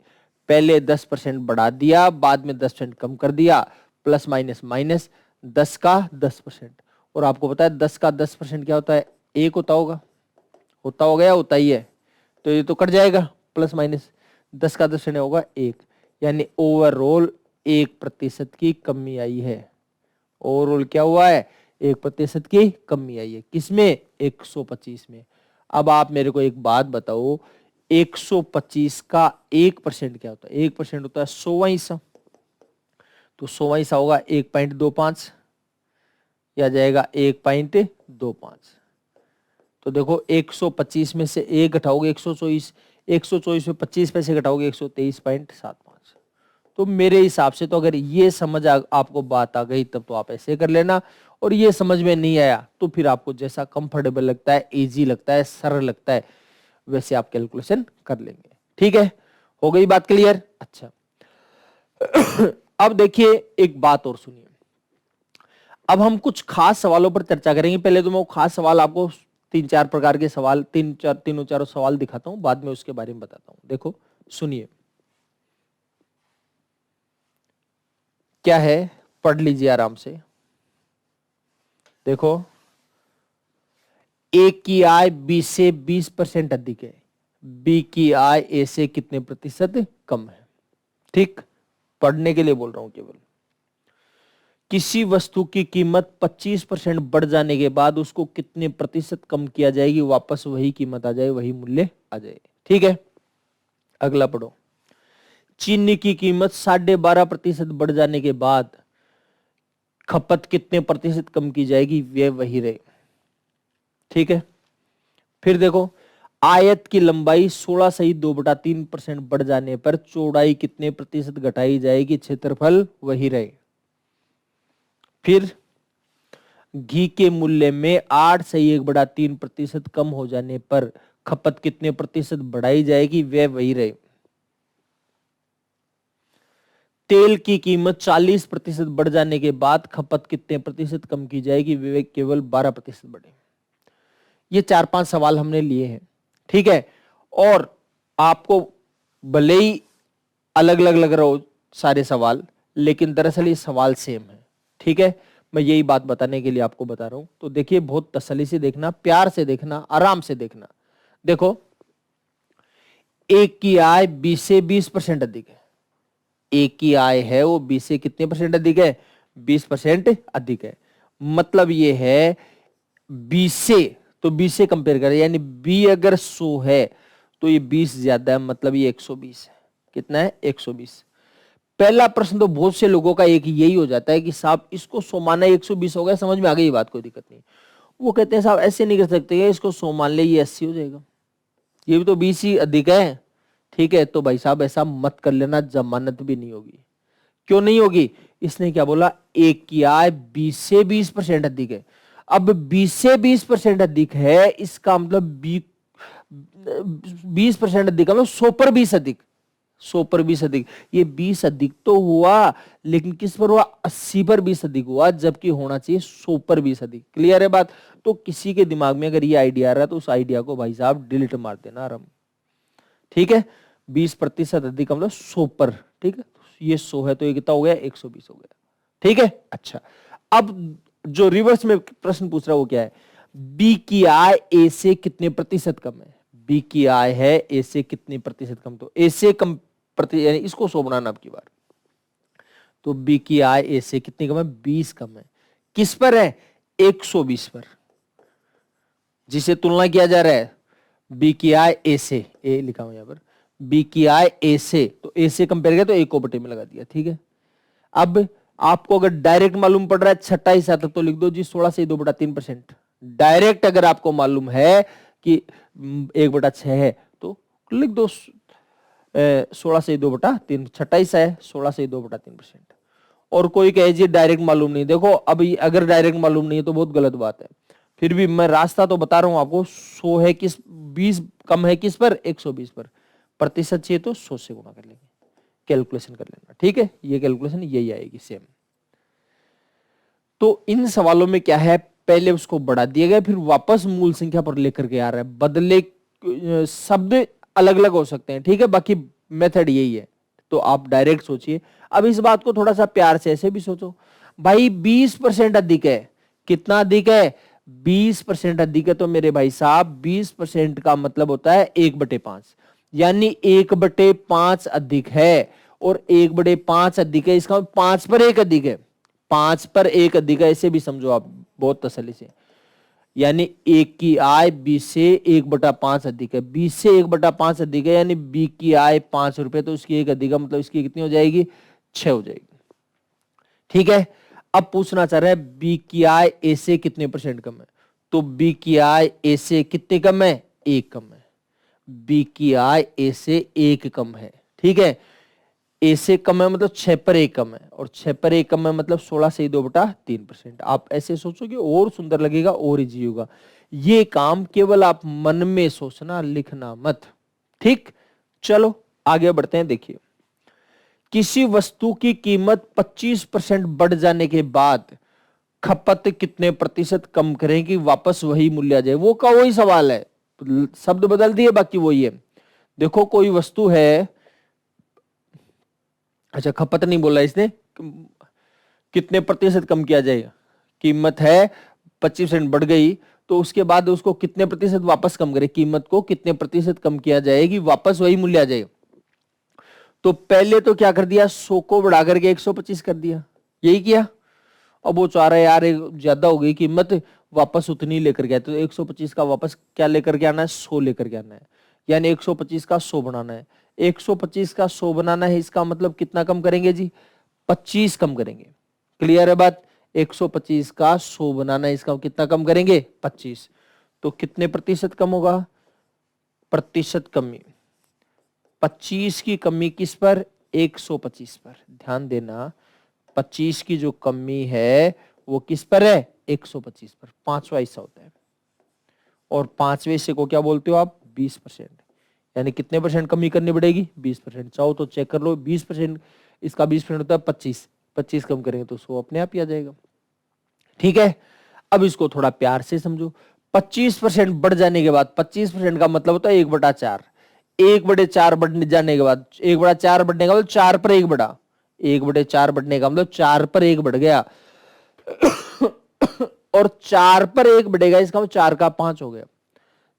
पहले 10% बढ़ा दिया, बाद में 10% कम कर दिया, प्लस माइनस माइनस, 10 का 10%, और आपको पता है 10 का 10% क्या होता है, 1 होता होगा, होता हो गया, होता ही है, तो ये तो कट जाएगा, प्लस माइनस 10 का 10% होगा 1, यानी ओवरऑल 1% की कमी आई है। ओवरऑल क्या हुआ है, 1% की कमी आई है, किसमें, 125 में। अब आप मेरे को एक बात बताओ, 125 का 1% क्या होता है, 1% होता है 100वां हिस्सा, तो 100वां हिस्सा होगा 1.25, या जाएगा 1.25। तो देखो 125 में से 1 घटाओगे 124, 124 में 25 पैसे घटाओगे 123.75। तो मेरे हिसाब से तो अगर ये समझ आपको बात आ गई तब तो आप ऐसे कर लेना, और ये समझ में नहीं आया तो फिर आपको जैसा कंफर्टेबल लगता है, इजी लगता है, सरल लगता है, वैसे आप कैलकुलेशन कर लेंगे। ठीक है, हो गई बात क्लियर? अच्छा अब देखिए एक बात और सुनिए, अब हम कुछ खास सवालों पर चर्चा करेंगे। पहले तो मैं वो खास सवाल आपको 3-4 प्रकार के सवाल, तीनों चारों सवाल दिखाता हूं, बाद में उसके बारे में बताता हूं। देखो सुनिए क्या है, पढ़ लीजिए आराम से। देखो ए की आय बी से 20% अधिक है, बी की आय ए से कितने प्रतिशत कम है। ठीक, पढ़ने के लिए बोल रहा हूं केवल। किसी वस्तु की कीमत 25% बढ़ जाने के बाद उसको कितने प्रतिशत कम किया जाएगी, वापस वही कीमत आ जाए, वही मूल्य आ जाए। ठीक है, अगला पढ़ो। चीनी की कीमत 12.5% बढ़ जाने के बाद खपत कितने प्रतिशत कम की जाएगी, वे वही रहे। ठीक है, फिर देखो आयत की लंबाई 16 सही 2/3% बढ़ जाने पर चौड़ाई कितने प्रतिशत घटाई जाएगी, क्षेत्रफल वही रहे। फिर घी के मूल्य में 8 सही 1/3% कम हो जाने पर खपत कितने प्रतिशत बढ़ाई जाएगी, वह वही रहे। तेल की कीमत 40% बढ़ जाने के बाद खपत कितने प्रतिशत कम की जाएगी, वे केवल 12% बढ़े। ये 4-5 सवाल हमने लिए हैं। ठीक है, और आपको भले ही अलग अलग लग रहा हो सारे सवाल, लेकिन दरअसल ये सवाल सेम है। ठीक है, मैं यही बात बताने के लिए आपको बता रहा हूं। तो देखिए, बहुत तसल्ली से देखना, प्यार से देखना, आराम से देखना। देखो, एक की आय 20 से 20% अधिक है। एक की आय है वो 20 से कितने परसेंट अधिक है? 20% अधिक है। मतलब ये है 20 से, तो 20 से कंपेयर करें, यानी बी अगर 100 है तो ये 20 ज्यादा है, मतलब ये 120 है। कितना है? 120। पहला प्रश्न तो बहुत से लोगों का एक यही हो जाता है कि साहब इसको 100 माना 120 हो गया, समझ में आ गई ये बात, कोई दिक्कत नहीं। वो कहते हैं साहब ऐसे नहीं कर सकते, इसको 100 मान ले, ये 80 हो जाएगा, ये भी तो 20 ही अधिक है। ठीक है, तो भाई साहब ऐसा मत कर लेना, जमानत भी नहीं होगी। क्यों नहीं होगी? इसने क्या बोला? एक की आय 20 से 20% अधिक है। अब 20 से 20% अधिक है, इसका मतलब 20% अधिक, मतलब 100 पर 20 अधिक। 100 पर 20 अधिक, ये 20 अधिक तो हुआ, लेकिन किस पर हुआ? 80 पर 20 अधिक हुआ, जबकि होना चाहिए 100 पर 20 अधिक। क्लियर है बात? तो किसी के दिमाग में अगर ये आइडिया आ रहा है तो उस आइडिया को भाई साहब डिलीट मार देना आराम। ठीक है, 20% अधिक मतलब 100 पर। ठीक है, ये 100 है तो ये कितना हो गया? 120 हो गया। ठीक है, अच्छा। अब जो रिवर्स में प्रश्न पूछ रहा है वो क्या है? बी की आय ए से कितने प्रतिशत कम है? बी की आय है ए से कितने प्रतिशत कम, तो ए से कम प्रति, यानी इसको 100 बनाना अब की बार। तो बी की आय ए से कितनी कम है? 20 कम है। किस पर है? 120 पर, जिसे तुलना किया जा रहा है बी की आय ए से, ए लिखा हुआ यहां पर, बी की आय ए से, तो ए से कंपेयर किया तो एक को बटे में लगा दिया। ठीक है, अब आपको अगर डायरेक्ट मालूम पड़ रहा है छठा हिस्सा तक तो लिख दो जी 16 से 2/3%। डायरेक्ट अगर आपको मालूम है कि 1/6 है तो लिख दो 16 से 2/3, छठा हिस्सा है 16 से 2/3%। और कोई कहे जी डायरेक्ट मालूम नहीं, देखो अभी अगर डायरेक्ट मालूम नहीं है तो बहुत गलत बात है। फिर भी मैं रास्ता तो बता रहा हूं आपको, 100 है किस, 20 कम है किस पर? 120 पर। प्रतिशत चाहिए तो 100 से गुणा कर लेंगे, कैलकुलेशन कर लेना। ठीक है, ये कैलकुलेशन यही आएगी सेम। तो इन सवालों में क्या है, पहले उसको बढ़ा दिया गया, फिर वापस मूल संख्या पर लेकर के आ रहा है। बदले शब्द अलग अलग हो सकते हैं, ठीक है, बाकी मेथड यही है। तो आप डायरेक्ट सोचिए। अब इस बात को थोड़ा सा प्यार से ऐसे भी सोचो, भाई 20% अधिक है। कितना अधिक है? 20% अधिक है। तो मेरे भाई साहब 20% का मतलब होता है 1/5, यानी 1/5 अधिक है, और 1/5 अधिक है, इसका 5 पर 1 अधिक है। 5 पर 1 अधिक है, ऐसे भी समझो आप बहुत तसल्ली से। यानी एक की आय 20 से 1/5 अधिक है। 20 से 1/5 अधिक है, यानी बी की आय 5 रुपए, तो उसकी एक अधिक है, मतलब इसकी कितनी हो जाएगी? 6 हो जाएगी। ठीक है, अब पूछना चाह रहा है बी की आय ए से कितने परसेंट कम है? तो बी की आय ए से कितने कम है? 1 कम है। बी की आय ए से 1 कम है। ठीक है, ए से कम है मतलब 6 पर 1 कम है, और 6 पर 1 कम है मतलब 16 से 2/3%। आप ऐसे सोचोगे और सुंदर लगेगा और इजी होगा। ये काम केवल आप मन में सोचना, लिखना मत। ठीक, चलो आगे बढ़ते हैं। देखिए, किसी वस्तु की कीमत 25% बढ़ जाने के बाद खपत कितने प्रतिशत कम करें कि वापस वही मूल्य आ जाए? वो का वही सवाल है, शब्द बदल दिए, बाकी वही है। देखो, कोई वस्तु है, अच्छा खपत नहीं बोला इसने, कितने प्रतिशत कम किया जाएगा? कीमत है 25% बढ़ गई, तो उसके बाद उसको कितने प्रतिशत वापस कम करे? कीमत को कितने प्रतिशत कम किया जाएगी वापस वही मूल्य आ जाएगा? तो पहले तो क्या कर दिया, 100 को बढ़ा करके 125 कर दिया, यही किया। अब वो चाह रहा है यार ज्यादा हो गई कीमत, वापस उतनी लेकर के आए, तो 125 का वापस क्या लेकर के आना है? 100 लेकर के आना है, यानी 125 का 100 बनाना है। 125 का 100 बनाना है, इसका मतलब कितना कम करेंगे जी? 25 कम करेंगे। क्लियर है बात? 125 का 100 बनाना है, इसका कितना कम करेंगे? 25। तो कितने प्रतिशत कम होगा? प्रतिशत कमी, 25 की कमी किस पर? 125 पर। ध्यान देना, 25 की जो कमी है वो किस पर है? 125 पर। पांचवा हिस्सा होता है, और पांचवे हिस्से को क्या बोलते हो आप? 20%। यानी कितने परसेंट कमी करनी पड़ेगी? 20%। चाहो तो चेक कर लो, 20%, इसका 20% होता है 25, 25 कम करेंगे तो 100 अपने आप ही आ जाएगा। ठीक है, अब इसको थोड़ा प्यार से समझो। 25% बढ़ जाने के बाद, 25% का मतलब होता है 1/4। 1/4 बढ़ने जाने के बाद, 1/4 बढ़ने का मतलब 4 पर 1 बढ़ा, 1/4 बढ़ने का मतलब 4 पर 1 बढ़ गया। और 4 पर 1 बढ़ेगा, इसका मतलब 4 का 5 हो गया,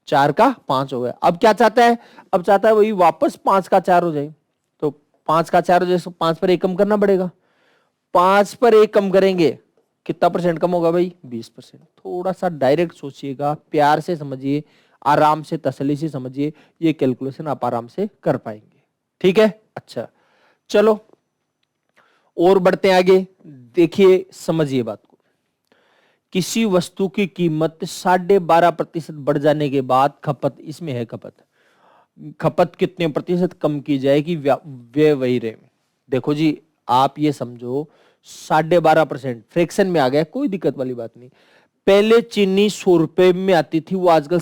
4 का 5 हो गया। अब क्या चाहता है, अब चाहता है वही वापस 5 का 4 हो जाए, तो 5 का 4 हो जाए, 5 पर 1 कम करना पड़ेगा। 5 पर 1 कम करेंगे, कितना परसेंट कम होगा भाई, 20%। थोड़ा सा डायरेक्ट सोचिएगा, प्यार से समझिए, आराम से तसल्ली से समझिए, ये कैलकुलेशन आप आराम से कर पाएंगे। ठीक है, अच्छा चलो और बढ़ते हैं आगे। देखिए समझिए बात को, किसी वस्तु की कीमत 12.5% बढ़ जाने के बाद खपत, इसमें है खपत, खपत कितने प्रतिशत कम की जाएगी, व्यय वही रहे। देखो जी, आप ये समझो 12.5% फ्रैक्शन में आ गया, कोई दिक्कत वाली बात नहीं। पहले चीनी 100 रुपए में आती थी, वो आजकल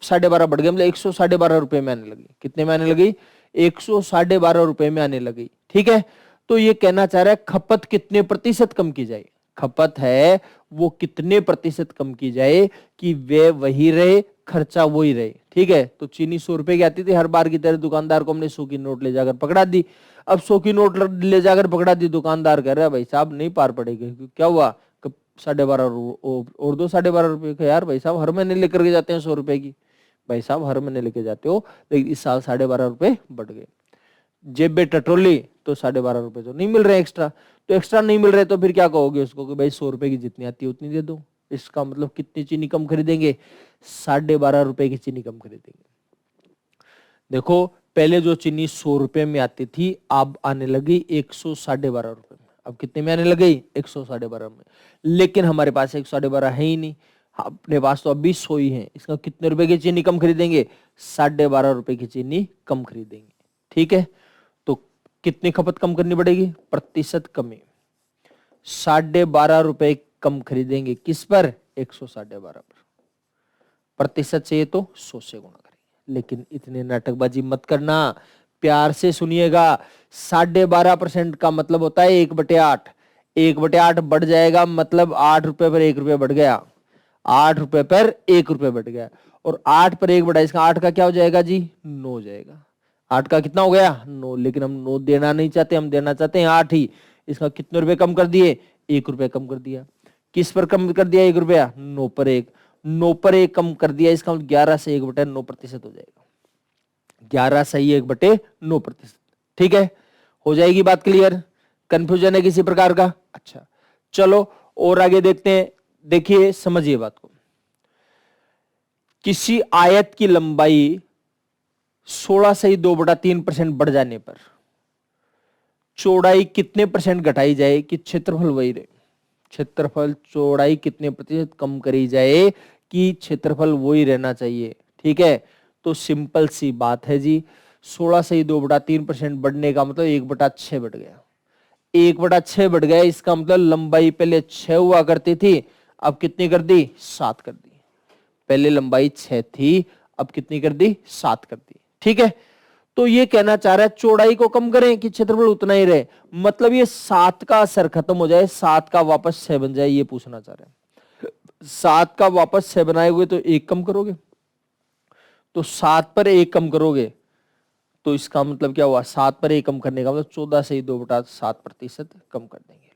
12.5 बढ़ गया, मतलब 112.5 रुपए में आने लगी। कितने में आने लगी, 112.5 में आने लगी। ठीक है, तो ये कहना चाह रहा है खपत कितने प्रतिशत कम की जाए, खपत है वो कितने प्रतिशत कम की जाए कि वे वही रहे, खर्चा वही रहे। ठीक है, तो चीनी 100 रुपए की आती थी, हर बार की तरह दुकानदार को हमने 100 की नोट ले जाकर पकड़ा दी। अब 100 की नोट ले जाकर पकड़ा दी, दुकानदार कह रहा है भाई साहब नहीं पार पड़ेगी। क्या हुआ, 12.5 और दो 12.5 रुपए का। यार भाई साहब हर महीने लेकर के जाते हैं 100 रुपए की, भाई साहब हर महीने लेके जाते हो, लेकिन इस साल 12.5 रुपए बढ़ गए। जेब में टटोली तो 12.5 रुपए तो नहीं मिल रहे एक्स्ट्रा, तो एक्स्ट्रा नहीं मिल रहे तो फिर क्या कहोगे उसको कि भाई 100 रुपए की जितनी आती है उतनी दे दो। इसका मतलब कितनी चीनी कम खरीदेंगे, 12.5 रुपए की चीनी कम खरीदेंगे। देखो पहले जो चीनी 100 रुपए में आती थी, अब आने लगी 112.5 रुपए में। अब कितने में आने लगी, 112.5 में। लेकिन हमारे पास 112.5 है ही नहीं, अपने पास तो अभी 100 ही है। इसका कितने रुपए की चीनी कम खरीदेंगे, 12.5 रुपए की चीनी कम खरीदेंगे। ठीक है, तो कितनी खपत कम करनी पड़ेगी, प्रतिशत कमी, 12.5 रुपए कम खरीदेंगे किस पर, 112.5 पर। प्रतिशत चाहिए तो 100 से गुणा करेंगे, लेकिन इतने नाटकबाजी मत करना, प्यार से सुनिएगा। 12.5% का मतलब होता है 1/8। 1/8 बढ़ जाएगा, मतलब 8 रुपए पर 1 रुपया बढ़ गया, 8 रुपए पर 1 रुपया बढ़ गया। और 8 पर 1 बढ़ा, इसका 8 का क्या हो जाएगा जी, 9 हो जाएगा। 8 का कितना हो गया, 9। लेकिन हम 9 देना नहीं चाहते, हम देना चाहते हैं 8 ही। इसका कितने रुपए कम कर दिए, 1 रुपया कम कर दिया। किस पर कम कर दिया, 1 रुपया, 9 पर 1। 9 पर 1 कम कर दिया, इसका 11 से 1/9% हो जाएगा। 11 सही 1/9%। ठीक है, हो जाएगी बात क्लियर, कंफ्यूजन है किसी प्रकार का, अच्छा चलो और आगे देखते हैं। देखिए समझिए बात को, किसी आयत की लंबाई 16 से 2/3% बढ़ जाने पर चौड़ाई कितने परसेंट घटाई जाए कि क्षेत्रफल वही रहे। क्षेत्रफल चौड़ाई कितने प्रतिशत कम करी जाए कि क्षेत्रफल वही रहना चाहिए। ठीक है, तो सिंपल सी बात है जी, 16 से 2/3% बढ़ने का मतलब 1/6 बढ़ गया। 1/6 बढ़ गया, इसका मतलब लंबाई पहले 6 हुआ करती थी, अब कितनी कर दी, 7 कर दी। पहले लंबाई 6 थी, अब कितनी कर दी, 7 कर दी। ठीक है, तो ये कहना चाह रहा है चौड़ाई को कम करें कि क्षेत्रफल उतना ही रहे, मतलब ये 7 का असर खत्म हो जाए, 7 का वापस 6 बन जाए, ये पूछना चाह रहे हैं। 7 का वापस 6 बनाए हुए तो 1 कम करोगे, तो 7 पर 1 कम करोगे, तो इसका मतलब क्या हुआ, 7 पर 1 कम करने का मतलब 14 से 2/7% कम कर देंगे।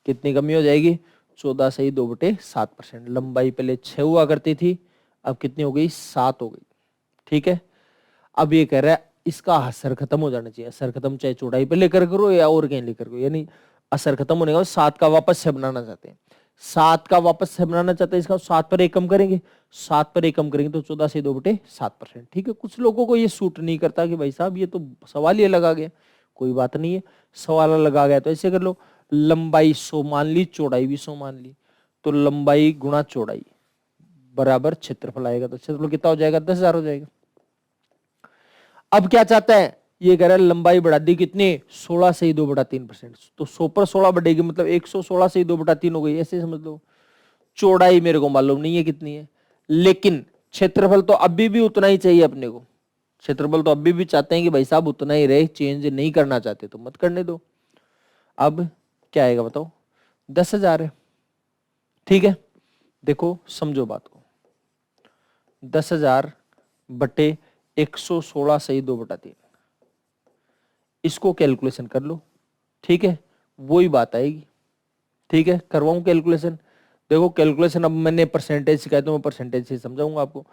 कितनी कमी हो जाएगी, 14 से 2/7%। लंबाई पहले 6 हुआ करती थी, अब कितनी हो गई, 7 हो गई। ठीक है, अब ये कह रहा है इसका असर खत्म हो जाना चाहिए। असर खत्म चाहे चौड़ाई पे लेकर करो या और कहीं लेकर करो, यानी असर खत्म होने का 7 का वापस 6 बनाना चाहते हैं, 7 का वापस 6 बनाना चाहते हैं, इसका 7 पर 1 कम करेंगे, 7 पर 1 कम करेंगे तो 14 से 2/7%। ठीक है, कुछ लोगों को ये सूट नहीं करता कि भाई साहब ये तो सवाल ही अलग आ गया, कोई बात नहीं है, सवाल अलग आ गया तो ऐसे कर लो, लंबाई 100 मान ली, चौड़ाई भी 100 मान ली, तो लंबाई गुणा चौड़ाई बराबर क्षेत्रफल आएगा, तो क्षेत्रफल कितना हो जाएगा, 10,000 हो जाएगा। अब क्या चाहता है, ये कह रहा है लंबाई बढ़ा दी कितनी, 16 से 2/3%, तो 100 पर 16 बढ़ेगी, मतलब 116 से 2/3 हो गई, ऐसे समझ लो। चौड़ाई मेरे को मालूम नहीं है कितनी है, लेकिन क्षेत्रफल तो अभी भी उतना ही चाहिए अपने को। क्षेत्रफल तो अभी भी चाहते हैं कि भाई साहब उतना ही रहे, चेंज नहीं करना चाहते तो मत करने दो। अब क्या आएगा बताओ, 10,000 है। ठीक है, देखो समझो बात को, 10,000 बटे 116 सही 2/3, इसको कैलकुलेशन कर लो। ठीक है, वही बात आएगी, ठीक है, करवाऊं कैलकुलेशन? देखो कैलकुलेशन अब मैंने परसेंटेज सिखाया तो मैं परसेंटेज से समझाऊंगा आपको।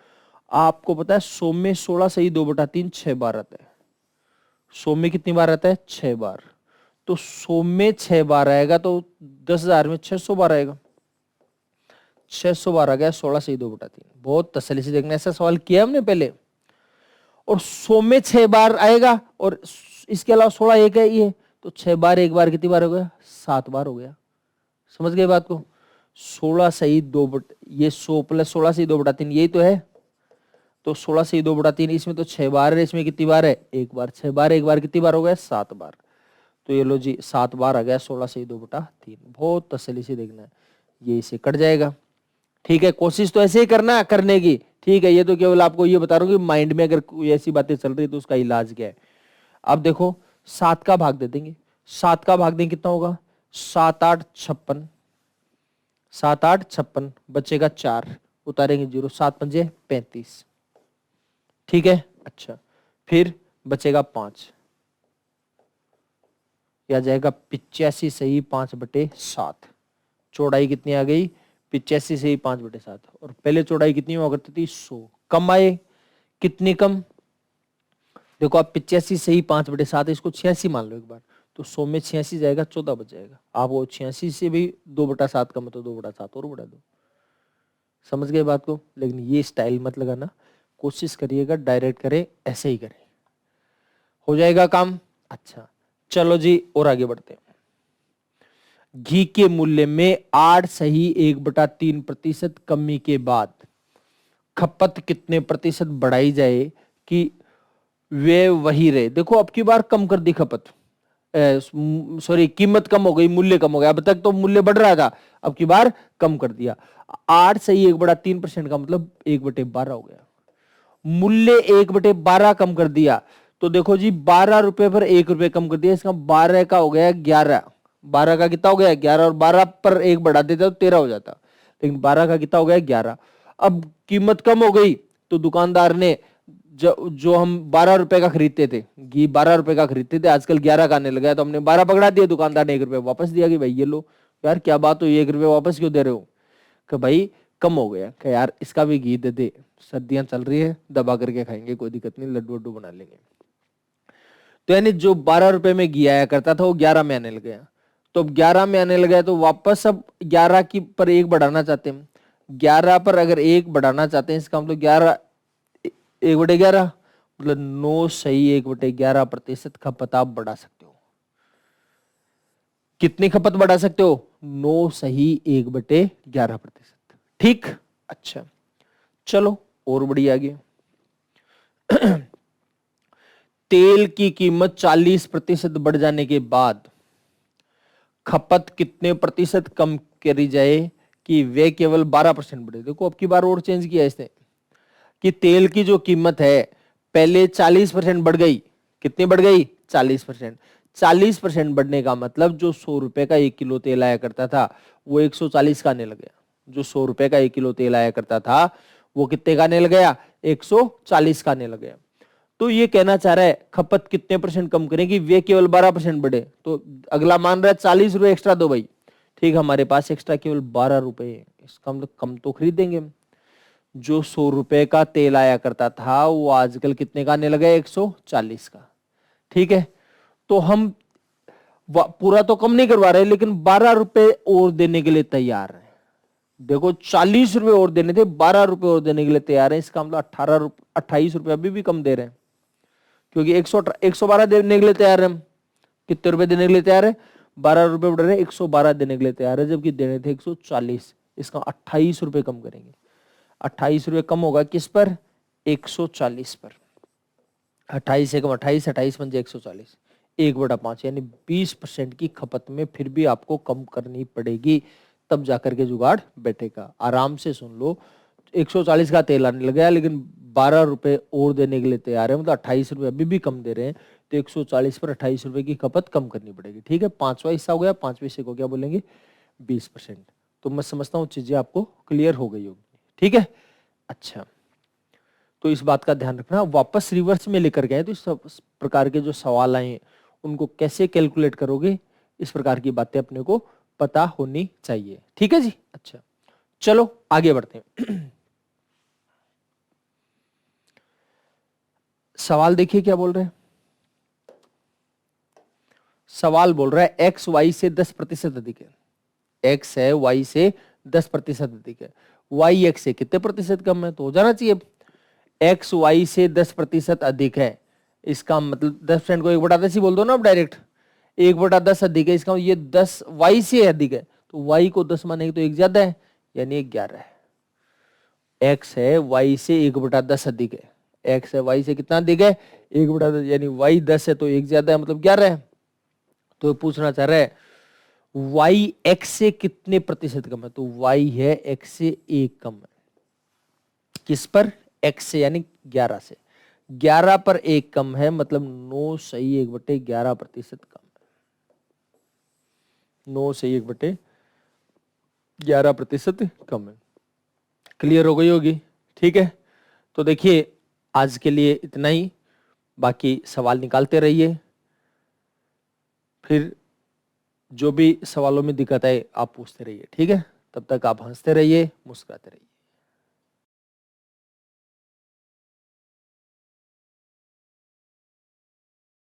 आपको पता है 100 में 16 सही 2/3 6 बार आता है। 100 में कितनी बार आता है? 6 बार। तो 100 में 6 बार आएगा तो 10,000 में 600 बार आएगा। 600 बार आ गया 16 सही 2/3। बहुत तसल्ली से देखना, ऐसा सवाल किया हमने पहले। और 100 में 6 बार आएगा और इसके अलावा 16 एक है ये, तो 6 बार एक बार कितनी बार हो गया? 7 बार हो गया। समझ गए बात को? 16 सही 2 ये 100 प्लस 16 सही 2/3 यही तो है। तो 16 सही 2/3 इसमें तो 6 बार है, इसमें कितनी बार है? एक बार। 6 बार एक बार कितनी बार हो गया? 7 बार। तो ये लो जी 7 बार आ गया 16 सही 2/3। बहुत तसल्ली से देखना है, ये इसे कट जाएगा। ठीक है, कोशिश तो ऐसे ही करना करने की। ठीक है, ये तो केवल आपको ये बता रहा हूँ कि माइंड में अगर कोई ऐसी बातें चल रही तो उसका इलाज क्या है। अब देखो 7 का भाग दे देंगे। 7 का भाग देंगे कितना होगा? 7 8 56। 7 8 56 बचेगा 4, उतारेंगे 0। 7 पंजे 35। ठीक है, अच्छा फिर बचेगा 5, या जाएगा 85 सही 5/7। चौड़ाई कितनी आ गई? 85 सही 5/7। और पहले चौड़ाई कितनी हुआ करती थी? 100। कम आए कितनी? कम। देखो आप 85 सही 5/7, इसको 86 मान लो एक बार, तो 100 में 86 जाएगा 14 बच जाएगा। आप वो 86 से भी 2/7 कम है तो 2/7 और बढ़ा दो। समझ गए बात को? लेकिन ये स्टाइल मत लगाना, कोशिश करिएगा डायरेक्ट करें, ऐसे ही करें, हो जाएगा काम। अच्छा चलो जी और आगे बढ़ते हैं। घी के मूल्य में 8 सही 1/3% कमी के बाद खपत कितने प्रतिशत बढ़ाई जाए कि वे वही रहे? देखो अब की बार कम कर दी खपत, सॉरी कीमत कम हो गई, मूल्य कम हो गया। अब तक तो मूल्य बढ़ रहा था, अब की बार कम कर दिया। 8 सही 1/3% का मतलब 1/12 हो गया। मूल्य 1/12 कम कर दिया, तो देखो जी 12 रुपए पर 1 रुपए कम कर दिया, इसका 12 का हो गया 11। 12 का कितना हो गया? 11। और 12 पर 1 बढ़ा देता तो 13 हो जाता, लेकिन 12 का कितना हो गया? 11। अब कीमत कम हो गई तो दुकानदार ने जो हम 12 रुपए का खरीदते थे, घी 12 रुपए का खरीदते थे, आजकल 11 का आने लगा, तो हमने 12 पकड़ा दिया, दुकानदार ने 1 रुपए वापस दिया कि भाई ये लो। यार क्या बात हुई, 1 रुपए वापस क्यों दे रहे हो? कि भाई कम हो गया। कि यार इसका भी घी दे दे, सर्दियां चल रही है, दबा करके खाएंगे, कोई दिक्कत नहीं, लड्डू वड्डू बना लेंगे। तो यानी जो 12 रुपए में घी आया करता था वो 11 में आने लग गया। तो अब 11 में आने लगा तो वापस अब 11 की पर 1 बढ़ाना चाहते हैं। 11 पर अगर 1 बढ़ाना चाहते हैं, इसका मतलब 11 1/11 मतलब 9 सही 1/11% खपत आप बढ़ा सकते हो। कितनी खपत बढ़ा सकते हो? 9 सही 1/11%। ठीक, अच्छा चलो और बढ़िया आगे। तेल की कीमत 40% बढ़ जाने के बाद खपत कितने प्रतिशत कम करी जाए कि वे केवल 12% बढ़े? देखो अब की बार और चेंज किया इसने कि तेल की जो कीमत है पहले 40% बढ़ गई। कितनी बढ़ गई? 40%। 40% बढ़ने का मतलब जो 100 रुपए का 1 किलो तेल आया करता था वो 140 का आने लग गया। जो 100 रुपए का 1 किलो तेल आया करता था वो कितने का आने लग गया? 140 का आने लग गया। तो ये कहना चाह रहा है खपत कितने परसेंट कम करें कि वे केवल 12% बढ़े। तो अगला मान रहा है 40 रुपए एक्स्ट्रा दो भाई। ठीक, हमारे पास एक्स्ट्रा केवल 12 रुपए है, इसका मतलब कम तो खरीदेंगे हम। जो 100 रुपए का तेल आया करता था वो आजकल कितने का आने लगा? 140 का। ठीक है, तो हम पूरा तो कम नहीं करवा रहे, लेकिन 12 रुपए और देने के लिए तैयार है। देखो 40 रुपए और देने थे, 12 रुपए और देने के लिए तैयार है, इसका मतलब 28 रुपए अभी भी कम दे रहे हैं, क्योंकि 112 देने के लिए तैयार है हम। कितने रुपए देने के लिए तैयार है? 12 रुपए बढ़ रहे हैं, 112 देने के लिए तैयार है, जबकि देने थे 140। इसका 28 रुपए कम करेंगे। 28 रुपए कम होगा किस पर? 140 पर। 28 से कम 28, 28 पंजे 140, 1/5 यानी 20% की खपत में फिर भी आपको कम करनी पड़ेगी, तब जाकर के जुगाड़ बैठेगा। आराम से सुन लो, 140 का तेल आने लगा लेकिन 12 रुपए और देने के लिए तैयार है, मतलब 28 रुपए अभी भी कम दे रहे हैं, तो 140 पर 28 रुपए की खपत कम करनी पड़ेगी। ठीक है, 5वां हिस्सा हो गया। 5वें हिस्से को क्या बोलेंगे? 20%। तो मैं समझता हूँ चीजें आपको क्लियर हो गई होगी। ठीक है, अच्छा तो इस बात का ध्यान रखना, वापस रिवर्स में लेकर गए तो इस प्रकार के जो सवाल आए उनको कैसे कैलकुलेट करोगे, इस प्रकार की बातें अपने को पता होनी चाहिए। ठीक है जी। अच्छा, चलो आगे बढ़ते हैं। सवाल देखिए क्या बोल रहे हैं। सवाल बोल रहा है एक्स वाई से 10% अधिक है। एक्स है वाई से 10% अधिक है, वाई एक्स से कितने प्रतिशत कम है? तो हो जाना चाहिए एक्स वाई से 10% अधिक है, इसका मतलब 10% को 1/10 ही बोल दो ना आप डायरेक्ट। 1/10 अधिक है, इसका मतलब ये 10 वाई से अधिक है, तो वाई को 10 मानेंगे तो एक ज्यादा है, यानी 11 है। एक्स है वाई से 1/10 अधिक है, एक्स है वाई से कितना अधिक है? 1/10, यानी वाई 10 है तो एक ज्यादा है, मतलब 11 है। तो पूछना चाह रहा है वाई एक्स से कितने प्रतिशत कम है? तो वाई है एक्स से 1 कम है। किस पर? एक्स से, यानी 11 से। 11 पर 1 कम है, मतलब 9 सही 1/11% कम है। 9 सही 1/11% कम है। क्लियर हो गई होगी? ठीक है, तो देखिए आज के लिए इतना ही, बाकी सवाल निकालते रहिए, फिर जो भी सवालों में दिक्कत है आप पूछते रहिए। ठीक है, तब तक आप हंसते रहिए, मुस्कुराते रहिए।